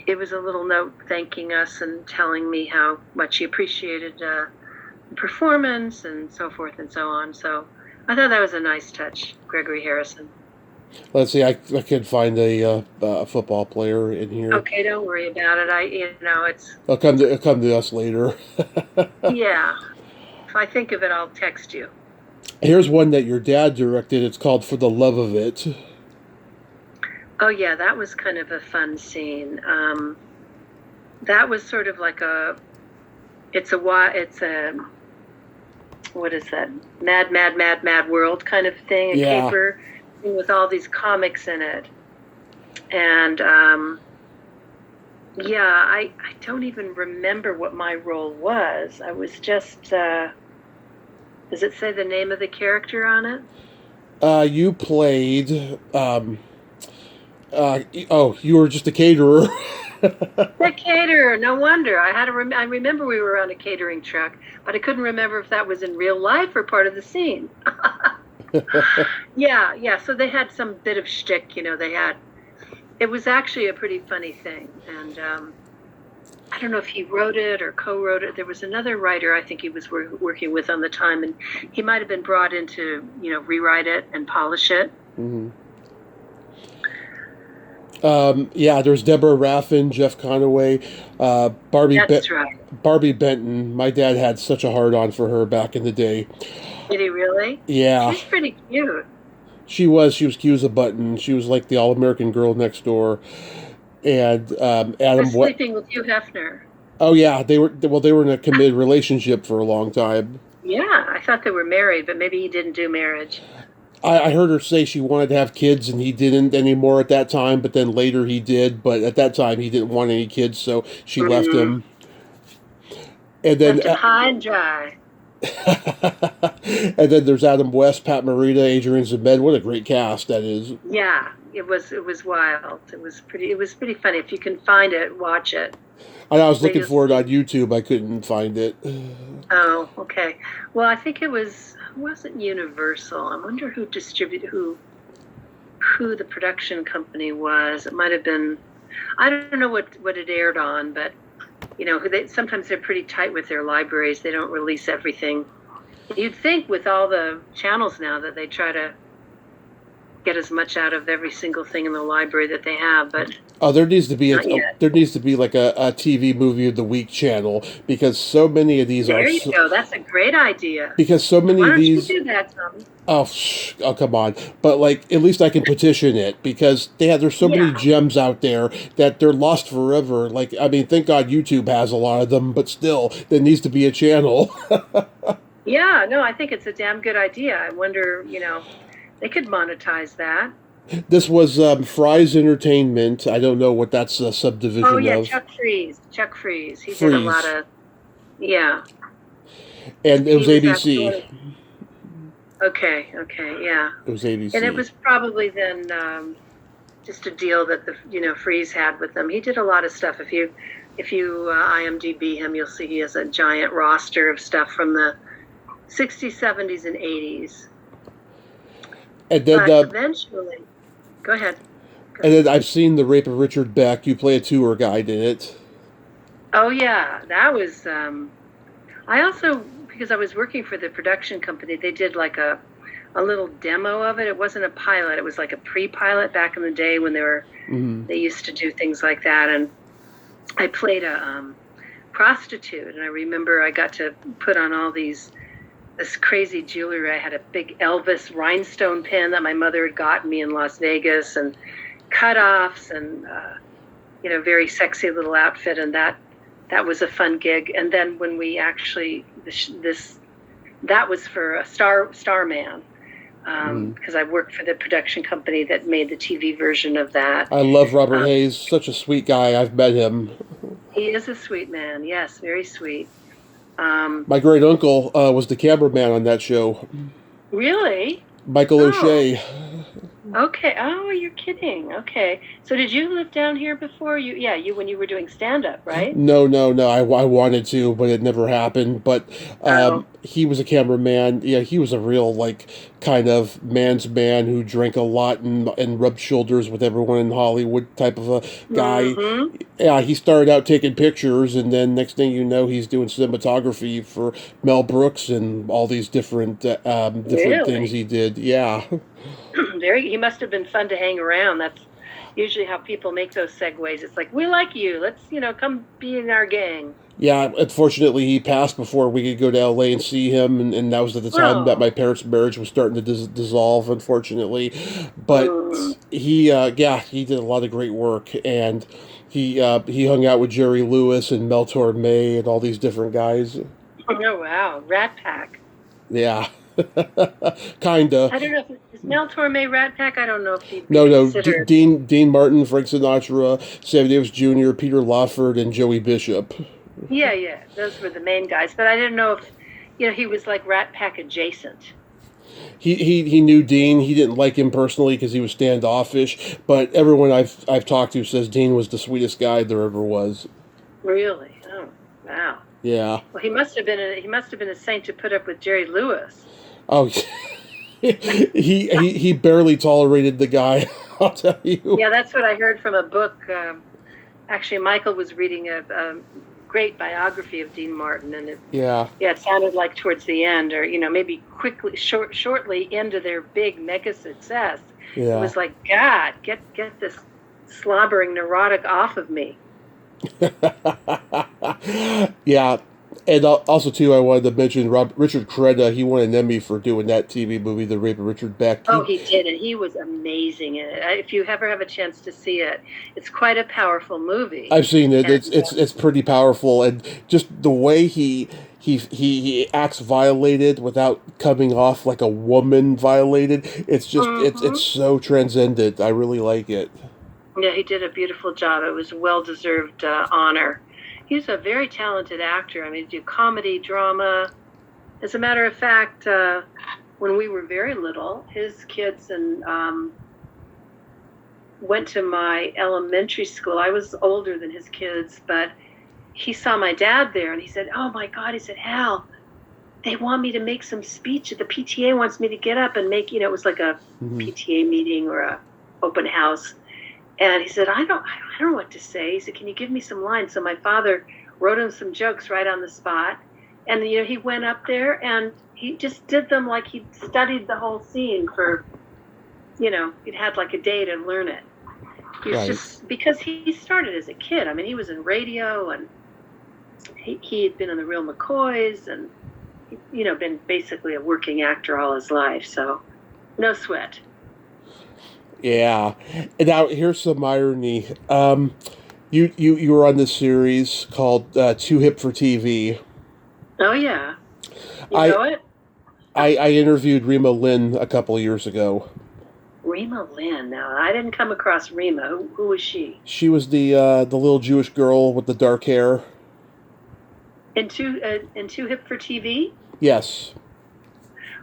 It was a little note thanking us and telling me how much he appreciated the performance and so forth and so on. So I thought that was a nice touch, Gregory Harrison. Let's see, I could find a football player in here. Okay, don't worry about it. It's... It'll come to us later. Yeah. If I think of it, I'll text you. Here's one that your dad directed. It's called For the Love of It. Oh, yeah, that was kind of a fun scene. That was sort of like what is that? Mad world kind of thing. A caper with all these comics in it. And, I don't even remember what my role was. I was just, does it say the name of the character on it? You played, you were just a caterer. The caterer, no wonder. I remember we were on a catering truck, but I couldn't remember if that was in real life or part of the scene. Yeah. So they had some bit of shtick, you know. It was actually a pretty funny thing, and I don't know if he wrote it or co-wrote it. There was another writer I think he was working with on the time, and he might have been brought in to, you know, rewrite it and polish it. Mm-hmm. There's Deborah Raffin, Jeff Conaway, Barbie Benton. My dad had such a hard-on for her back in the day. Did he really? Yeah. She's pretty cute. She was cute as a button. She was like the all-American girl next door. And Adam sleeping with Hugh Hefner. Oh yeah, they were in a committed relationship for a long time. Yeah, I thought they were married, but maybe he didn't do marriage. I heard her say she wanted to have kids and he didn't anymore at that time, but then later he did. But at that time he didn't want any kids, so she left him. And then left him high and dry. And then there's Adam West, Pat Morita, Adrian Zmed. What a great cast that is. Yeah, it was wild. It was pretty funny. If you can find it, watch it. I was looking for it on YouTube. I couldn't find it. Oh, okay. Well, I think it wasn't Universal. I wonder who distributed who the production company was. It might have been. I don't know what it aired on, but sometimes they're pretty tight with their libraries. They don't release everything. You'd think with all the channels now that they try to get as much out of every single thing in the library that they have, but there needs to be like a TV movie of the week channel, because so many of these there you go. That's a great idea. Because so many Why of don't these. You do that, Tommy? Oh, come on! But at least I can petition it, because there's so many gems out there that they're lost forever. Thank God YouTube has a lot of them, but still, there needs to be a channel. Yeah, no, I think it's a damn good idea. I wonder, they could monetize that. This was Fry's Entertainment. I don't know what that's a subdivision of. Oh, yeah, Chuck Freeze. He did a lot of, yeah. And it was ABC. Okay, yeah. It was ABC. And it was probably then just a deal that Freeze had with them. He did a lot of stuff. If you IMDb him, you'll see he has a giant roster of stuff from the 60s, 70s, and 80s. And then eventually, go ahead. And then I've seen The Rape of Richard Beck. You play a tour guide in it. Oh yeah, that was. I also, because I was working for the production company, they did like a little demo of it. It wasn't a pilot; it was like a pre-pilot back in the day when they used to do things like that. And I played a prostitute, and I remember I got to put on all this crazy jewelry. I had a big Elvis rhinestone pin that my mother had gotten me in Las Vegas, and cutoffs, and very sexy little outfit, and that was a fun gig. And then when we actually that was for a Starman, because I worked for the production company that made the TV version of that. I love Robert Hayes, such a sweet guy. I've met him. He is a sweet man. Yes, very sweet. My great uncle was the cameraman on that show. Really? Michael O'Shea. Okay. Oh, you're kidding. Okay. So did you live down here before? You when you were doing stand-up, right? No. I wanted to, but it never happened. But he was a cameraman. Yeah, he was a real, kind of man's man who drank a lot and rubbed shoulders with everyone in Hollywood type of a guy. Mm-hmm. Yeah, he started out taking pictures, and then next thing you know, he's doing cinematography for Mel Brooks and all these different things he did. Yeah. He must have been fun to hang around. That's usually how people make those segues. It's like, we like you. Let's, come be in our gang. Yeah, unfortunately, he passed before we could go to L.A. and see him, and that was at the time that my parents' marriage was starting to dissolve, unfortunately. But he did a lot of great work, and he hung out with Jerry Lewis and Mel Torme and all these different guys. Oh, wow. Rat Pack. Yeah. Kinda. I don't know if is Mel Torme Rat Pack. I don't know if he. No. Dean Martin, Frank Sinatra, Sammy Davis Jr., Peter Lawford, and Joey Bishop. Yeah. Those were the main guys. But I didn't know if he was like Rat Pack adjacent. He knew Dean. He didn't like him personally because he was standoffish. But everyone I've talked to says Dean was the sweetest guy there ever was. Really? Oh, wow. Yeah. Well, he must have been a saint to put up with Jerry Lewis. Oh, he barely tolerated the guy. I'll tell you. Yeah, that's what I heard from a book. Actually, Michael was reading a great biography of Dean Martin, and it sounded like towards the end, or maybe shortly into their big mega success. Yeah. It was like, God, get this slobbering neurotic off of me. Yeah. And also, too, I wanted to mention Richard Crenna. He won an Emmy for doing that TV movie, The Rape of Richard Beck. He did, and he was amazing in it. If you ever have a chance to see it, it's quite a powerful movie. I've seen it. And it's pretty powerful, and just the way he acts violated without coming off like a woman violated. It's just it's so transcendent. I really like it. Yeah, he did a beautiful job. It was a well-deserved honor. He's a very talented actor. I mean, he do comedy, drama, As a matter of fact, when we were very little, his kids went to my elementary school. I was older than his kids, but he saw my dad there, and he said, "Oh my God," he said, "Hal, they want me to make some speech. The PTA wants me to get up and make," it was like a PTA meeting or a open house. And he said, I don't know what to say. He said, "Can you give me some lines?" So my father wrote him some jokes right on the spot. And, he went up there and he just did them like he'd studied the whole scene for, he'd had like a day to learn it. He was just, because he started as a kid. I mean, he was in radio, and he had been in the Real McCoys, and, been basically a working actor all his life. So no sweat. Yeah. Now, here's some irony. You were on this series called Too Hip for TV. Oh, yeah. You know it? I interviewed Rima Lynn a couple of years ago. Rima Lynn. Now, I didn't come across Rima. Who was she? She was the little Jewish girl with the dark hair. In Too Hip for TV? Yes.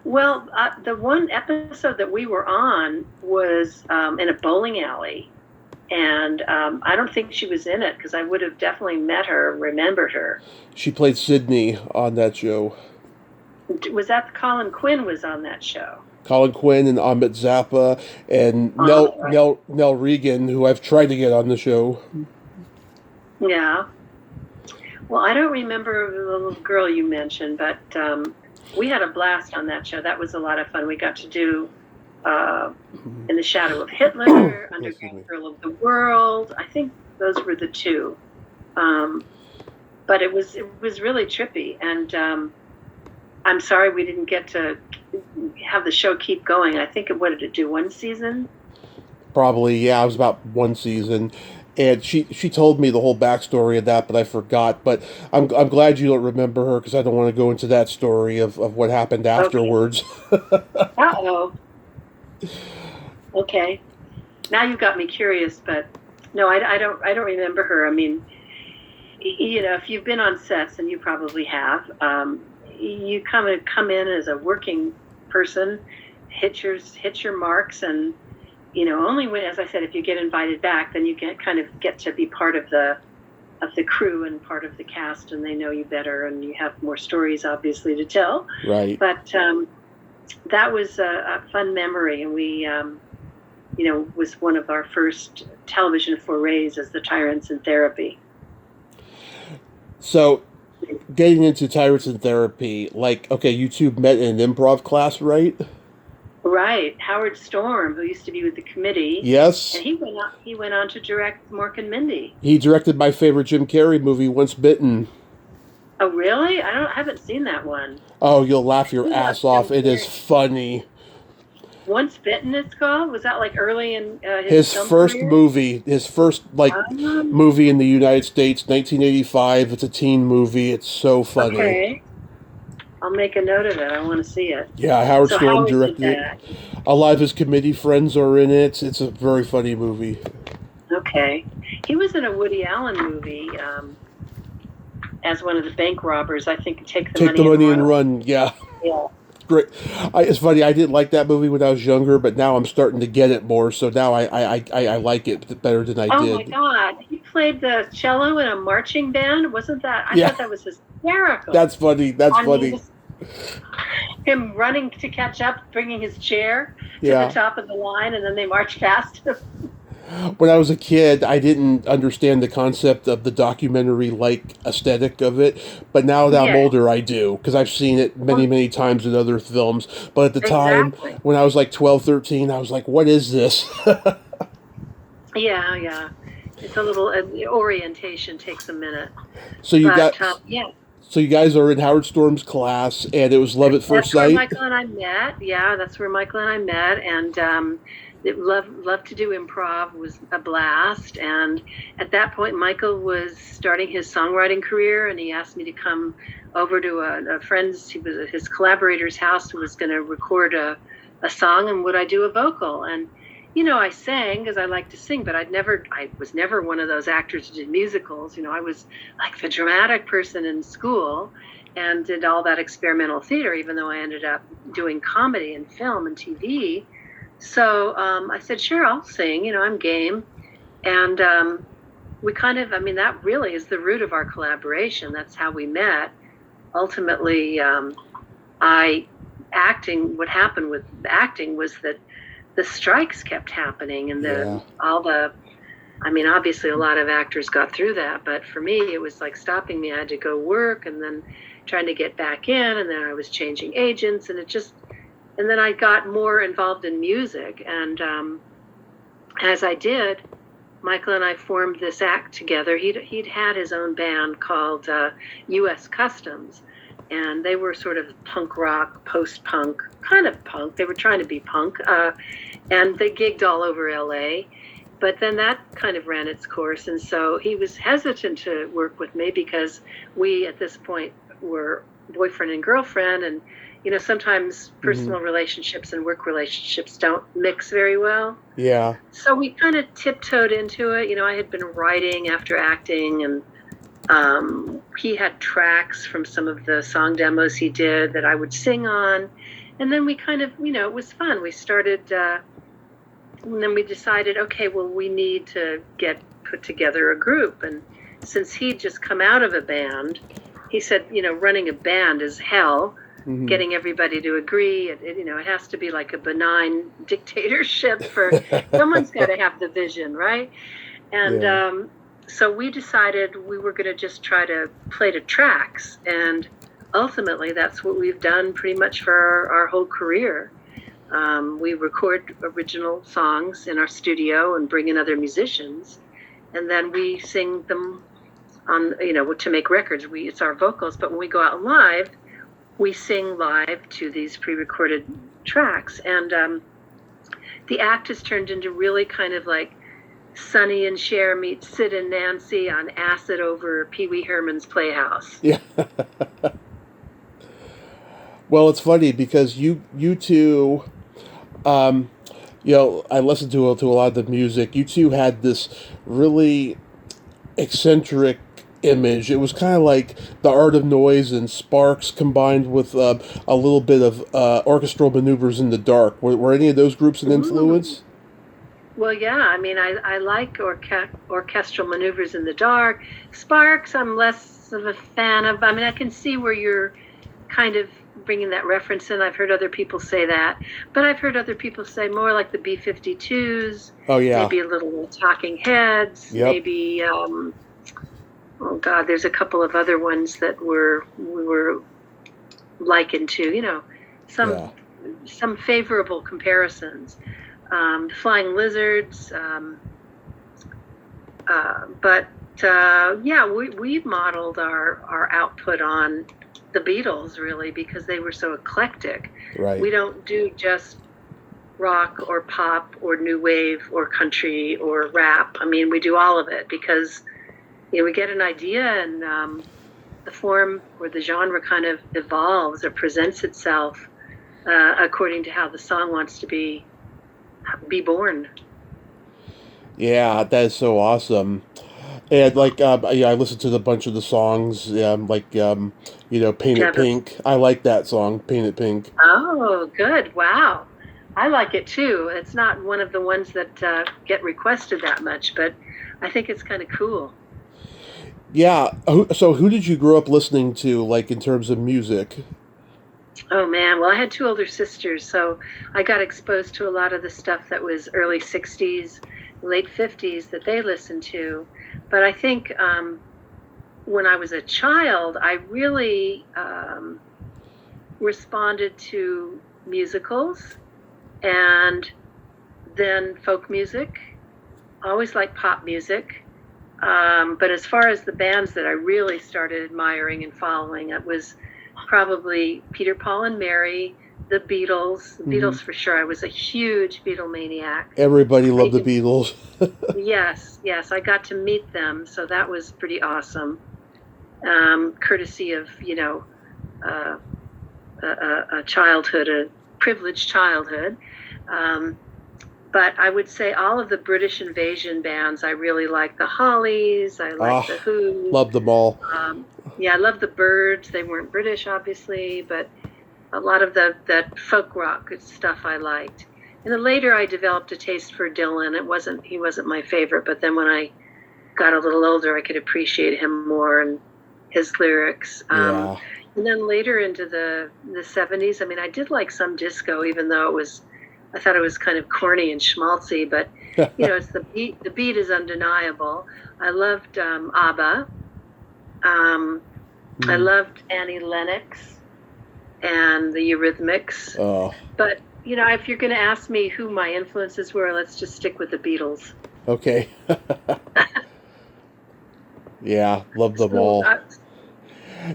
Well, the one episode that we were on was in a bowling alley, and I don't think she was in it because I would have definitely met her, remembered her. She played Sydney on that show. Was that Colin Quinn was on that show? Colin Quinn and Amit Zappa and Nell Regan, who I've tried to get on the show. Yeah. Well, I don't remember the little girl you mentioned, but we had a blast on that show. That was a lot of fun. We got to do In the Shadow of Hitler, Underground Girl of the World. I think those were the two. But it was really trippy. And I'm sorry we didn't get to have the show keep going. I think what did it do, one season? Probably, yeah. It was about one season. And she told me the whole backstory of that, but I forgot. But I'm glad you don't remember her, because I don't want to go into that story of what happened afterwards. Okay. Uh-oh. Okay. Now you've got me curious, but no, I don't remember her. I mean, if you've been on sets, and you probably have, you come in as a working person, hit your marks, and only when, as I said, if you get invited back, then you get to be part of the crew and part of the cast, and they know you better, and you have more stories, obviously, to tell. Right. But that was a fun memory, and we, was one of our first television forays as the Tyrants in Therapy. So, getting into Tyrants in Therapy, you two met in an improv class, right? Right, Howard Storm, who used to be with the committee. Yes. And he went on to direct Mork and Mindy. He directed my favorite Jim Carrey movie, Once Bitten. Oh, really? I haven't seen that one. Oh, you'll laugh your ass off. It is funny. Once Bitten, it's called? Was that like early in his first career? Movie? His first movie in the United States, 1985. It's a teen movie. It's so funny. Okay. I'll make a note of it. I want to see it. Yeah, Howard Storm directed it. A lot of his committee friends are in it. It's a very funny movie. Okay. He was in a Woody Allen movie as one of the bank robbers. I think Take the Money and Run. Yeah. Yeah. Great. It's funny. I didn't like that movie when I was younger, but now I'm starting to get it more. So now I like it better than I did. Oh my God! He played the cello in a marching band. Wasn't that? I thought that was hysterical. That's funny. That's funny. Him running to catch up, bringing his chair to the top of the line, and then they march past him. When I was a kid, I didn't understand the concept of the documentary-like aesthetic of it, but now that I'm older, I do, because I've seen it many times in other films. But at the time, when I was like 12, 13, I was like, what is this? Yeah. It's a little, orientation takes a minute. So you guys are in Howard Storm's class, and it was love at first sight? That's where Michael and I met. Yeah, that's where Michael and I met, and loved to do improv, was a blast. And at that point, Michael was starting his songwriting career, and he asked me to come over to a friend's, his collaborator's house, who was going to record a song, and would I do a vocal? And I sang because I like to sing, but I was never one of those actors who did musicals. I was like the dramatic person in school, and did all that experimental theater, even though I ended up doing comedy and film and TV. So I said, sure, I'll sing, I'm game. And we kind of, that really is the root of our collaboration. That's how we met. Ultimately, what happened with acting was that the strikes kept happening, and obviously a lot of actors got through that, but for me, it was like stopping me. I had to go work and then trying to get back in, and then I was changing agents, and then I got more involved in music. And as I did, Michael and I formed this act together. He'd had his own band called U.S. Customs, and they were sort of punk rock, post-punk, kind of punk. They were trying to be punk, and they gigged all over L.A., but then that kind of ran its course, and so he was hesitant to work with me because we, at this point, were boyfriend and girlfriend, and sometimes personal relationships and work relationships don't mix very well. Yeah. So we kind of tiptoed into it. I had been writing after acting, and he had tracks from some of the song demos he did that I would sing on, and then we kind of, it was fun. We started. And then we decided, okay, well, we need to put together a group. And since he'd just come out of a band, he said, running a band is hell. Getting everybody to agree, it has to be like a benign dictatorship someone's got to have the vision, right? And so we decided we were going to just try to play to tracks. And ultimately, that's what we've done pretty much for our whole career. We record original songs in our studio and bring in other musicians, and then we sing them on, to make records. It's our vocals, but when we go out live, we sing live to these pre-recorded tracks. And the act has turned into really kind of like Sonny and Cher meet Sid and Nancy on acid over Pee Wee Herman's Playhouse. Yeah. Well, it's funny because you two, I listened to a lot of the music. You two had this really eccentric image. It was kind of like The Art of Noise and Sparks combined with a little bit of orchestral maneuvers in the dark. Were any of those groups an influence? Well, yeah. I like orchestral maneuvers in the dark. Sparks, I'm less of a fan of. I can see where you're kind of bringing that reference in. I've heard other people say that, but I've heard other people say more like the B-52s. Oh, yeah. Maybe a little Talking Heads. Yep. Maybe, oh God, there's a couple of other ones that we were likened to, some favorable comparisons. Flying Lizards, we've modeled our output on the Beatles, really, because they were so eclectic. Right. We don't do just rock or pop or new wave or country or rap. We do all of it because we get an idea, and the form or the genre kind of evolves or presents itself according to how the song wants to be born. Yeah, that is so awesome. And I listened to a bunch of the songs, Paint It Pink. I like that song, Paint It Pink. Oh, good. Wow. I like it too. It's not one of the ones that get requested that much, but I think it's kind of cool. Yeah. So who did you grow up listening to, like, in terms of music? Oh, man. Well, I had two older sisters, so I got exposed to a lot of the stuff that was early 60s, late 50s that they listened to. But I think when I was a child, I really responded to musicals and then folk music. I always liked pop music. But as far as the bands that I really started admiring and following, it was probably Peter, Paul, and Mary, the Beatles. The Beatles for sure. I was a huge Beatlemaniac. Everybody loved the Beatles. Yes. I got to meet them, so that was pretty awesome. Courtesy of, a childhood, a privileged childhood. But I would say all of the British invasion bands, I really like the Hollies. I like the Who. Love them all. I love the Byrds. They weren't British, obviously, but a lot of that folk rock stuff I liked. And then later I developed a taste for Dylan. He wasn't my favorite, but then when I got a little older, I could appreciate him more and his lyrics. Yeah. And then later into the 70s, I mean, I did like some disco, even though I thought it was kind of corny and schmaltzy, but it's the beat is undeniable. I loved Abbe. I loved Annie Lennox and the Eurythmics. Oh. But, if you're going to ask me who my influences were, let's just stick with the Beatles. Okay. Yeah, love them all.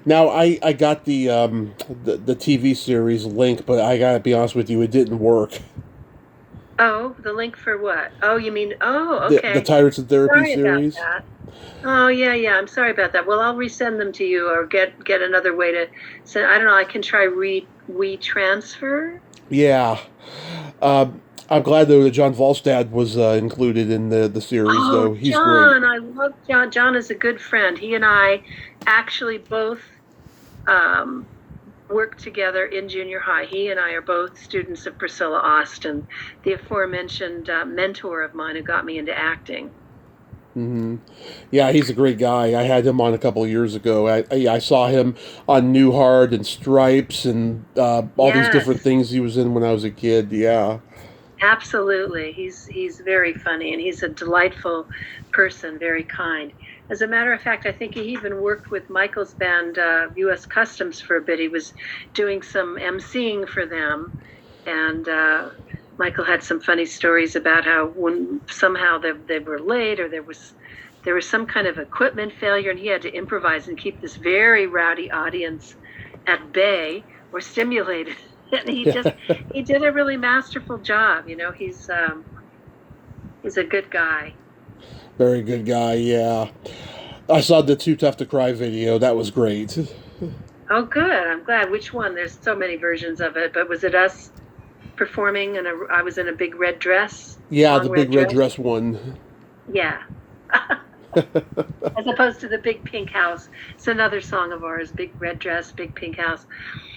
Now, I got the TV series link, but I gotta be honest with you, it didn't work. Oh, the link for what? Oh, you mean, okay. The Tyrants and Therapy series? About that. Oh, yeah, I'm sorry about that. Well, I'll resend them to you or get another way to send. I don't know, I can try WeTransfer? Yeah. I'm glad, though, that John Volstad was included in the series, though. He's John, great. I love John. John is a good friend. He and I actually both worked together in junior high. He and I are both students of Priscilla Austin, the aforementioned mentor of mine who got me into acting. Mm-hmm. Yeah, he's a great guy. I had him on a couple of years ago. I saw him on Newhart and Stripes and all these different things he was in when I was a kid. Yeah. Absolutely. He's very funny, and he's a delightful person, very kind. As a matter of fact, I think he even worked with Michael's band, U.S. Customs, for a bit. He was doing some emceeing for them, and Michael had some funny stories about how when somehow they were late, or there was some kind of equipment failure, and he had to improvise and keep this very rowdy audience at bay or stimulated. And he did a really masterful job. He's a good guy. Very good guy, yeah. I saw the Too Tough to Cry video. That was great. Oh, good. I'm glad. Which one? There's so many versions of it. But was it us performing and I was in a big red dress? Yeah, the big red dress one. Yeah. As opposed to the Big Pink House. It's another song of ours, Big Red Dress, Big Pink House.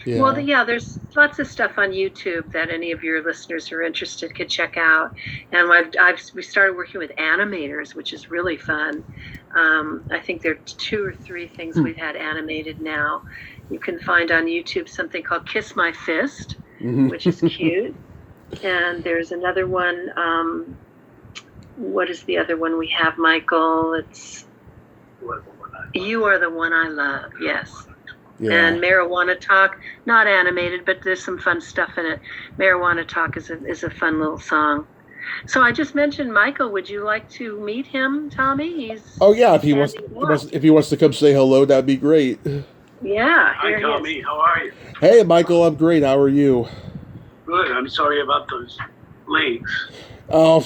Yeah. Well, there's lots of stuff on YouTube that any of your listeners who are interested could check out. And we started working with animators, which is really fun. I think there are 2 or 3 things we've had animated now. You can find on YouTube something called Kiss My Fist, which is cute. And there's another one. What is the other one we have, Michael? It's You Are the One I Love, yes. Yeah. And Marijuana Talk, not animated, but there's some fun stuff in it. Marijuana Talk is a fun little song. So I just mentioned Michael. Would you like to meet him, Tommy? If he wants to come say hello, that'd be great. Yeah. Hi, Tommy. How are you? Hey, Michael. I'm great. How are you? Good. I'm sorry about those links. Oh,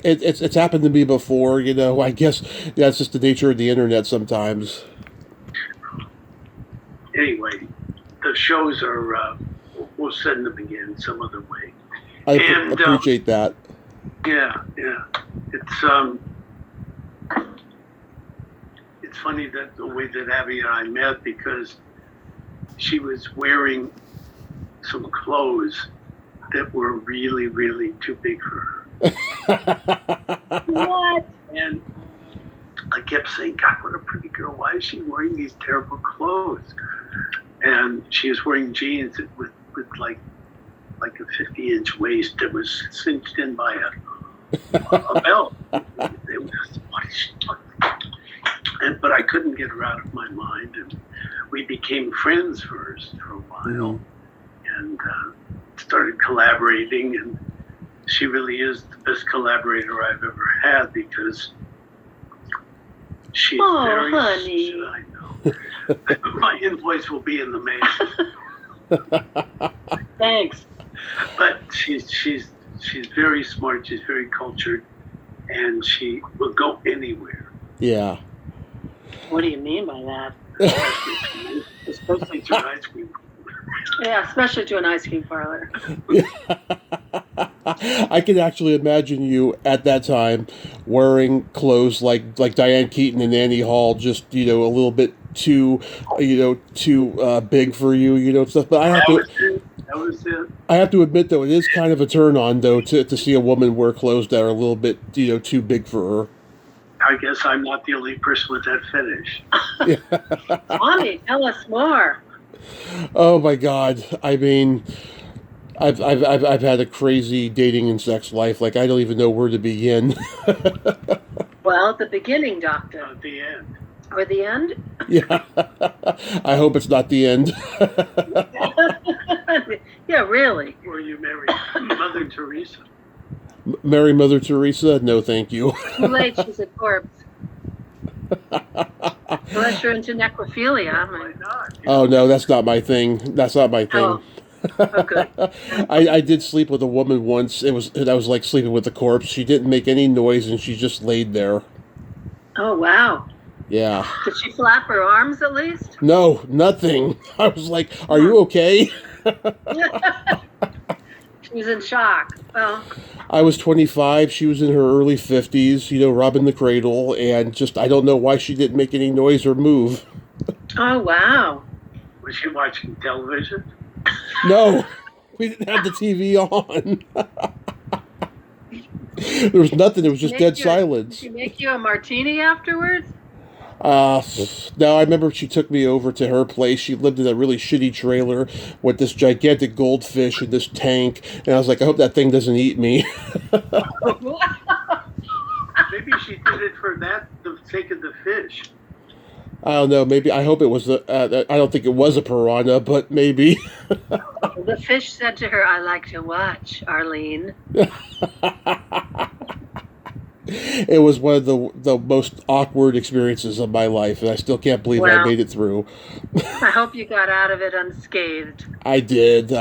it's happened to me before, I guess that's just the nature of the internet sometimes. Anyway, the shows are, we'll send them again some other way. I appreciate that. Yeah. It's funny that the way that Abby and I met, because she was wearing some clothes that were really, really too big for her. What? And I kept saying, God, what a pretty girl. Why is she wearing these terrible clothes? And she was wearing jeans with like a 50-inch waist that was cinched in by a belt. It was, what is she doing? But I couldn't get her out of my mind. And we became friends first for a while and started collaborating. And she really is the best collaborator I've ever had, because she's very... honey. I know. My invoice will be in the mail. Thanks. But she's very smart. She's very cultured, and she will go anywhere. Yeah. What do you mean by that? Especially to an ice cream. Yeah, especially to an ice cream parlor. I can actually imagine you at that time wearing clothes like Diane Keaton and Annie Hall, just a little bit too, too big for you, stuff. But That was it. I have to admit, though, it is kind of a turn on, though, to see a woman wear clothes that are a little bit, too big for her. I guess I'm not the only person with that fetish. Tommy, tell us more. Oh my God! I mean, I've had a crazy dating and sex life. Like, I don't even know where to begin. Well, at the beginning, Doctor. At the end. Or the end? Yeah. I hope it's not the end. Yeah, really. Or you married Mother Teresa. Marry Mother Teresa? No, thank you. Too late, she's a corpse. Unless you're into necrophilia. Why not? Oh, no, that's not my thing. That's not my thing. Oh. Oh, good. I did sleep with a woman once. I was like sleeping with a corpse. She didn't make any noise, and she just laid there. Oh, wow. Yeah. Did she flap her arms at least? No, nothing. I was like, "Are you okay?" She was in shock. Well, I was 25. She was in her early 50s. Robbing the cradle, and just I don't know why she didn't make any noise or move. oh, wow. Was she watching television? No, we didn't have the TV on. There was nothing. It was just dead silence. Did she make you a martini afterwards? No, I remember she took me over to her place. She lived in a really shitty trailer with this gigantic goldfish in this tank. And I was like, I hope that thing doesn't eat me. Maybe she did it for the sake of the fish. I don't know. Maybe, I hope it was, I don't think it was a piranha, but maybe. The fish said to her, I like to watch, Arlene. It was one of the most awkward experiences of my life, and I still can't believe I made it through. I hope you got out of it unscathed. I did.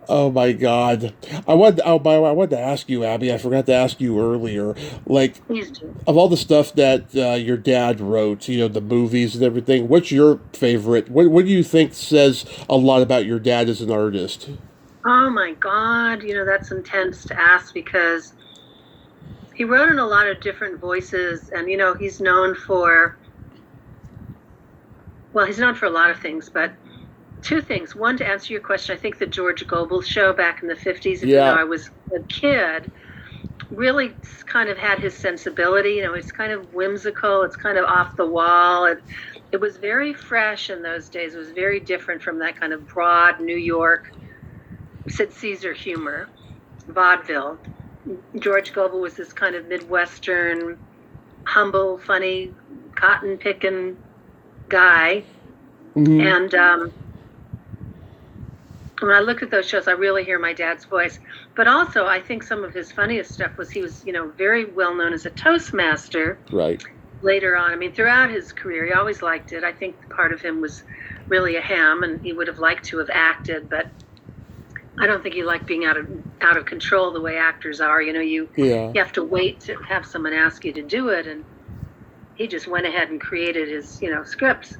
Oh my God! I wanted to ask you, Abby. I forgot to ask you earlier. Like, Please do. Of all the stuff that your dad wrote, the movies and everything, what's your favorite? What do you think says a lot about your dad as an artist? Oh my God! That's intense to ask because he wrote in a lot of different voices, and he's known for. Well, he's known for a lot of things, but two things. One, to answer your question, I think the George Goebel show back in the 50s, even though I was a kid, really kind of had his sensibility. It's kind of whimsical. It's kind of off the wall. It was very fresh in those days. It was very different from that kind of broad New York Sid Caesar humor, vaudeville. George Goebel was this kind of Midwestern, humble, funny, cotton-picking guy. Mm-hmm. And when I look at those shows, I really hear my dad's voice. But also, I think some of his funniest stuff was he was, very well known as a Toastmaster. Right. Later on, throughout his career, he always liked it. I think part of him was really a ham, and he would have liked to have acted, but I don't think he liked being out of control the way actors are. You have to wait to have someone ask you to do it, and he just went ahead and created his, scripts.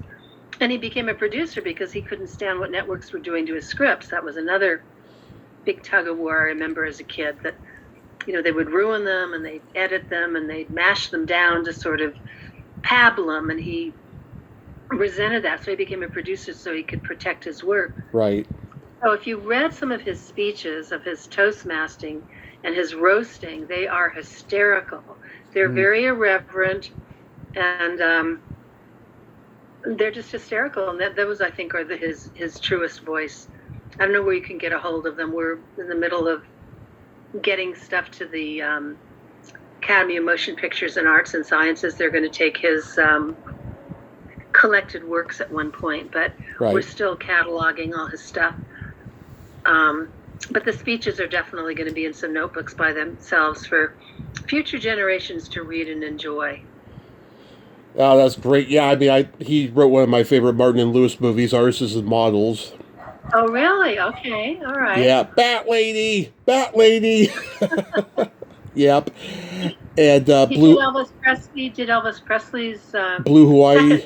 And he became a producer because he couldn't stand what networks were doing to his scripts. That was another big tug of war I remember as a kid, that, they would ruin them and they'd edit them and they'd mash them down to sort of pabble them, and he resented that. So he became a producer so he could protect his work. Right. So if you read some of his speeches of his Toastmasting and his roasting, they are hysterical. They're very irreverent, and they're just hysterical. And those, I think, are his truest voice. I don't know where you can get a hold of them. We're in the middle of getting stuff to the Academy of Motion Pictures and Arts and Sciences. They're going to take his collected works at one point, but we're still cataloging all his stuff. But the speeches are definitely going to be in some notebooks by themselves for future generations to read and enjoy. Oh, that's great. Yeah, he wrote one of my favorite Martin and Lewis movies, Artists and Models. Oh, really? Okay, all right. Yeah, Bat Lady! Yep. And Did Elvis Presley's Blue Hawaii.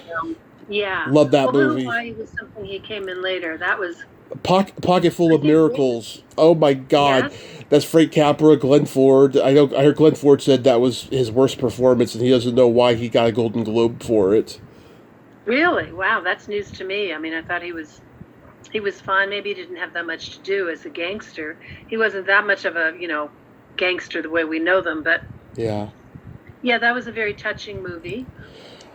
Yeah. Love that movie. Blue Hawaii was something he came in later. That was Pocket Full of Miracles. Oh my God. Yes. That's Frank Capra, Glenn Ford. I heard Glenn Ford said that was his worst performance, and he doesn't know why he got a Golden Globe for it. Really? Wow, that's news to me. I mean, I thought he was fine. Maybe he didn't have that much to do as a gangster. He wasn't that much of a, gangster the way we know them, but Yeah. yeah, that was a very touching movie.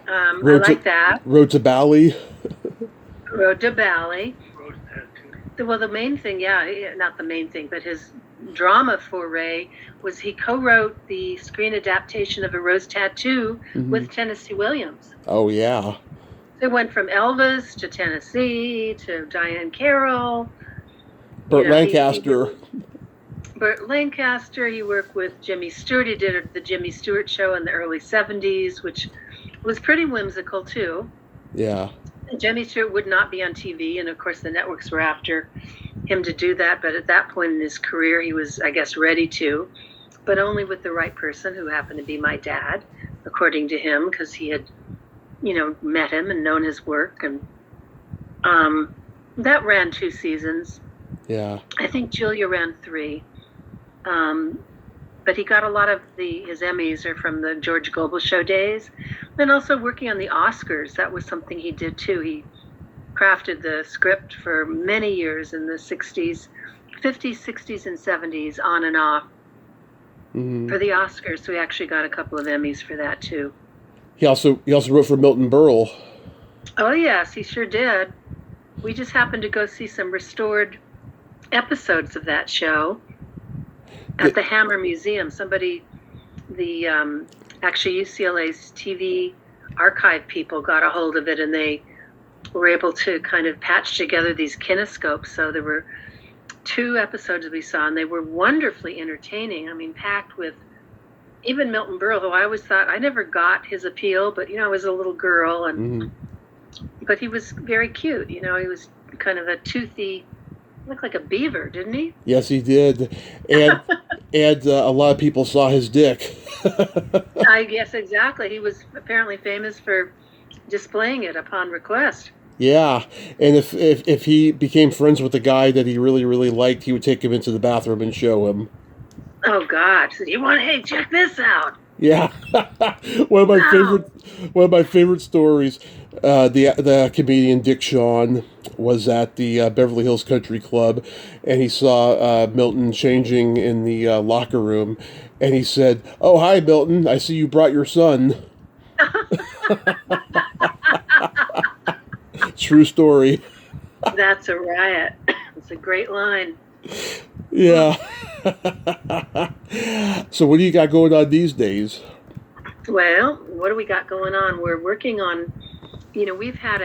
I Road like to that. Road to Bali. Road to Bali. Rose Tattoo. Well, the main thing, not the main thing, but his drama foray was he co-wrote the screen adaptation of A Rose Tattoo with Tennessee Williams. Oh yeah. It went from Elvis to Tennessee to Diane Carroll. Burt Lancaster. Burt Lancaster. He worked with Jimmy Stewart. He did the Jimmy Stewart show in the early 70s, which was pretty whimsical too. Yeah. Jimmy Stewart would not be on TV, and of course the networks were after him to do that. But at that point in his career, he was, I guess, ready to, but only with the right person, who happened to be my dad, according to him, because he had, met him and known his work. And that ran 2 seasons. Yeah. I think Julia ran 3. But he got a lot of his Emmys are from the George Gobel show days. And also working on the Oscars, that was something he did too. He crafted the script for many years in the 60s, 50s, 60s, and 70s, on and off, for the Oscars. So he actually got a couple of Emmys for that too. He also wrote for Milton Berle. Oh yes, he sure did. We just happened to go see some restored episodes of that show at the Hammer Museum. Actually UCLA's TV archive people got a hold of it, and they were able to kind of patch together these kinescopes. So there were 2 episodes we saw, and they were wonderfully entertaining. I mean, packed with even Milton Berle, who I always thought, I never got his appeal, but, I was a little girl, and but he was very cute. He was kind of a toothy, looked like a beaver, didn't he? Yes, he did. And a lot of people saw his dick. I guess exactly. He was apparently famous for displaying it upon request. Yeah, and if he became friends with a guy that he really, really liked, he would take him into the bathroom and show him. Oh God! So hey, check this out. Yeah, one of my favorite stories. The comedian Dick Shawn was at the Beverly Hills Country Club, and he saw Milton changing in the locker room, and he said, "Oh, hi, Milton. I see you brought your son." True story. That's a riot. It's a great line. Yeah. So what do you got going on these days? Well, what do we got going on? We're working on, we've had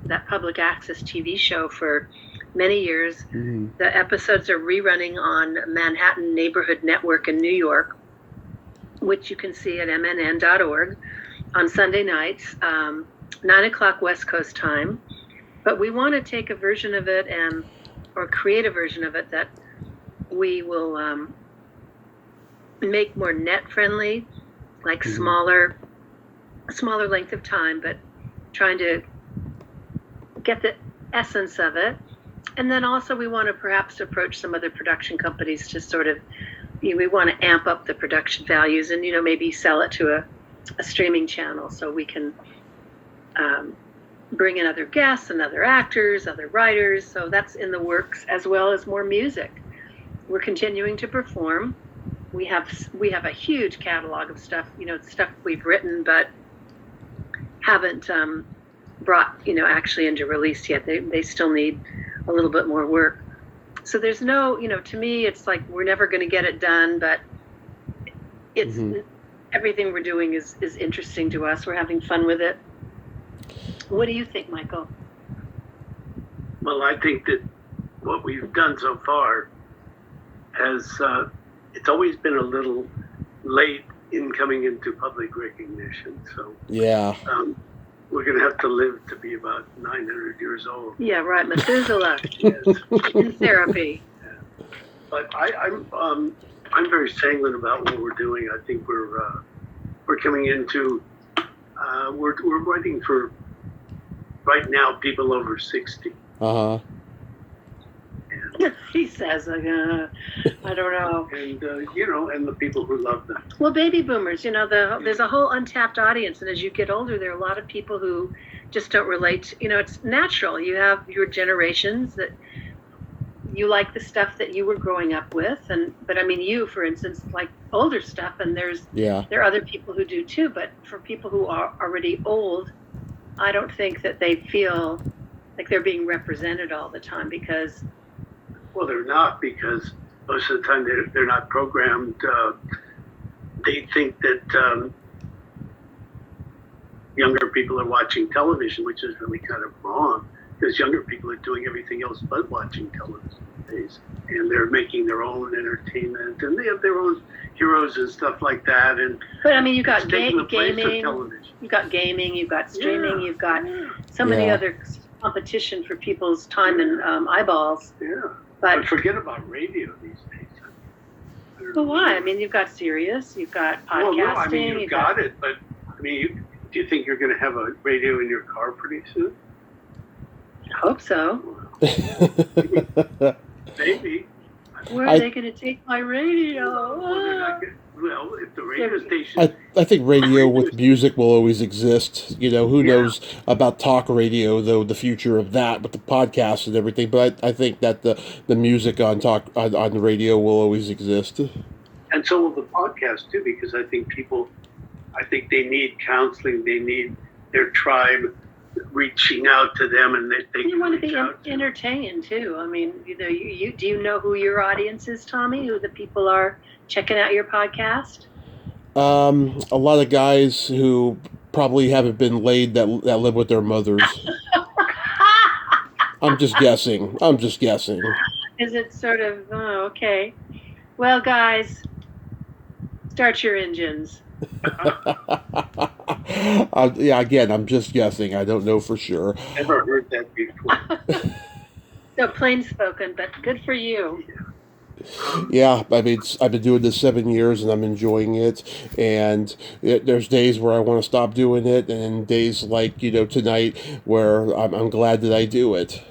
that public access TV show for many years. The episodes are rerunning on Manhattan Neighborhood Network in New York, which you can see at mnn.org on Sunday nights, 9 o'clock West Coast time. But we want to take a version of it or create a version of it that we will make more net friendly, like smaller length of time, but trying to get the essence of it. And then also we want to perhaps approach some other production companies to sort of, we want to amp up the production values and, maybe sell it to a streaming channel so we can bring in other guests and other actors, other writers. So that's in the works, as well as more music. We're continuing to perform. We have a huge catalog of stuff, stuff we've written, but haven't brought, actually into release yet. They still need a little bit more work. So there's no, to me, it's like we're never going to get it done, but it's everything we're doing is interesting to us. We're having fun with it. What do you think, Michael? Well, I think that what we've done so far has, it's always been a little late in coming into public recognition. So yeah, we're going to have to live to be about 900 years old. Yeah, right, Methuselah. Yes. In therapy. Yeah. But I'm very sanguine about what we're doing. I think we're coming into we're writing for right now people over 60. He says, I don't know. And and the people who love them. Well, baby boomers, there's a whole untapped audience, and as you get older, there are a lot of people who just don't relate. It's natural. You have your generations that you like the stuff that you were growing up with, but I mean, you, for instance, like older stuff, and there are other people who do too. But for people who are already old, I don't think that they feel like they're being represented all the time because. Well, they're not, because most of the time they're not programmed. They think that younger people are watching television, which is really kind of wrong, because younger people are doing everything else but watching television these days. And they're making their own entertainment, and they have their own heroes and stuff like that. But I mean, you've got gaming, you've got gaming, you've got streaming, you've got so many other competition for people's time and eyeballs. Yeah. But forget about radio these days. Well, why? I mean, you've got Sirius, you've got podcasting. Well, no, I mean, you've got it, but I mean, do you think you're going to have a radio in your car pretty soon? I hope so. Maybe. Where are they going to take my radio? Well, if the radio station... I think radio with music will always exist. Who knows about talk radio, though, the future of that with the podcast and everything. But I think that the music on the radio will always exist. And so will the podcast, too, because I think they need counseling. They need their tribe reaching out to them, and they you want to be entertained, too. I mean, do you know who your audience is, Tommy? Who the people are checking out your podcast? A lot of guys who probably haven't been laid that live with their mothers. I'm just guessing. Is it sort of, okay. Well, guys, start your engines. Again, I'm just guessing. I don't know for sure. Never heard that before. So plain spoken, but good for you. Yeah, I mean, I've been doing this 7 years and I'm enjoying it. And there's days where I want to stop doing it, and days like tonight where I'm glad that I do it.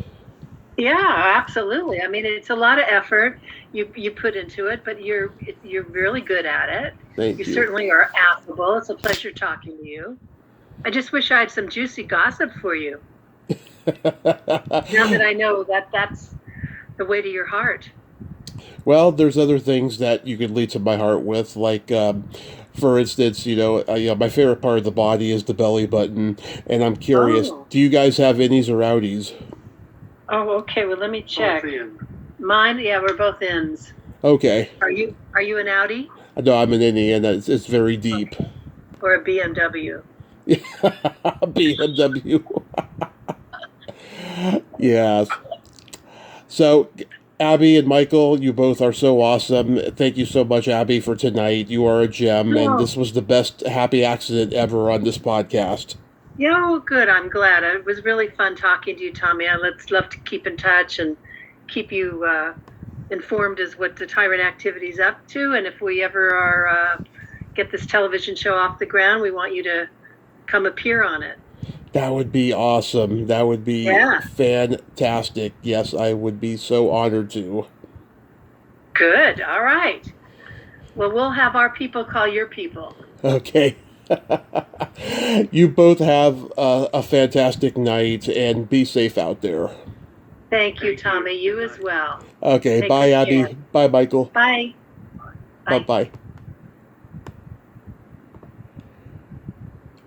Yeah, absolutely. I mean, it's a lot of effort you put into it, but you're really good at it. Thank you. You certainly are affable. It's a pleasure talking to you. I just wish I had some juicy gossip for you. Now that I know that's the way to your heart. Well, there's other things that you could lead to my heart with, like, for instance, my favorite part of the body is the belly button, and I'm curious, do you guys have innies or outies? Oh, okay. Well, let me check. Mine, we're both ins. Okay. Are you an outie? No, I'm an innie, and it's very deep. Or a BMW? BMW. Yes. So, Abbe and Michael, you both are so awesome. Thank you so much, Abbe, for tonight. You are a gem, and this was the best happy accident ever on this podcast. Yeah, well, good. I'm glad. It was really fun talking to you, Tommy. Let's love to keep in touch and keep you informed as what the Tyrant activity's up to. And if we ever are get this television show off the ground, we want you to come appear on it. That would be awesome. That would be fantastic. Yes, I would be so honored to. Good. All right. Well, we'll have our people call your people. Okay. You both have a fantastic night, and be safe out there. Thank you, Tommy. You as well. Okay. Bye, Abbe. Bye, Michael. Bye. Bye-bye.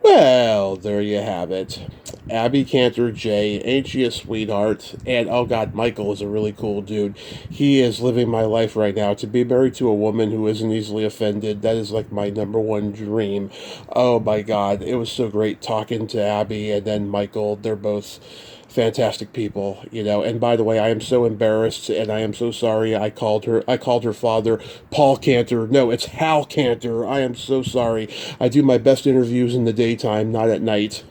Well, there you have it. Abbe Kanter Jaye, ain't she a sweetheart? And, oh God, Michael is a really cool dude. He is living my life right now. To be married to a woman who isn't easily offended, that is like my number one dream. Oh my God, it was so great talking to Abbe and then Michael. They're both fantastic people, and by the way, I am so embarrassed and I am so sorry. I called her father Paul Kanter. No, it's Hal Kanter. I am so sorry. I do my best interviews in the daytime, not at night.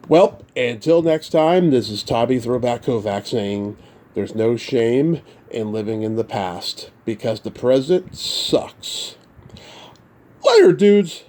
Well, until next time, this is Tommy Throwback Kovac saying there's no shame in living in the past because the present sucks. Later, dudes.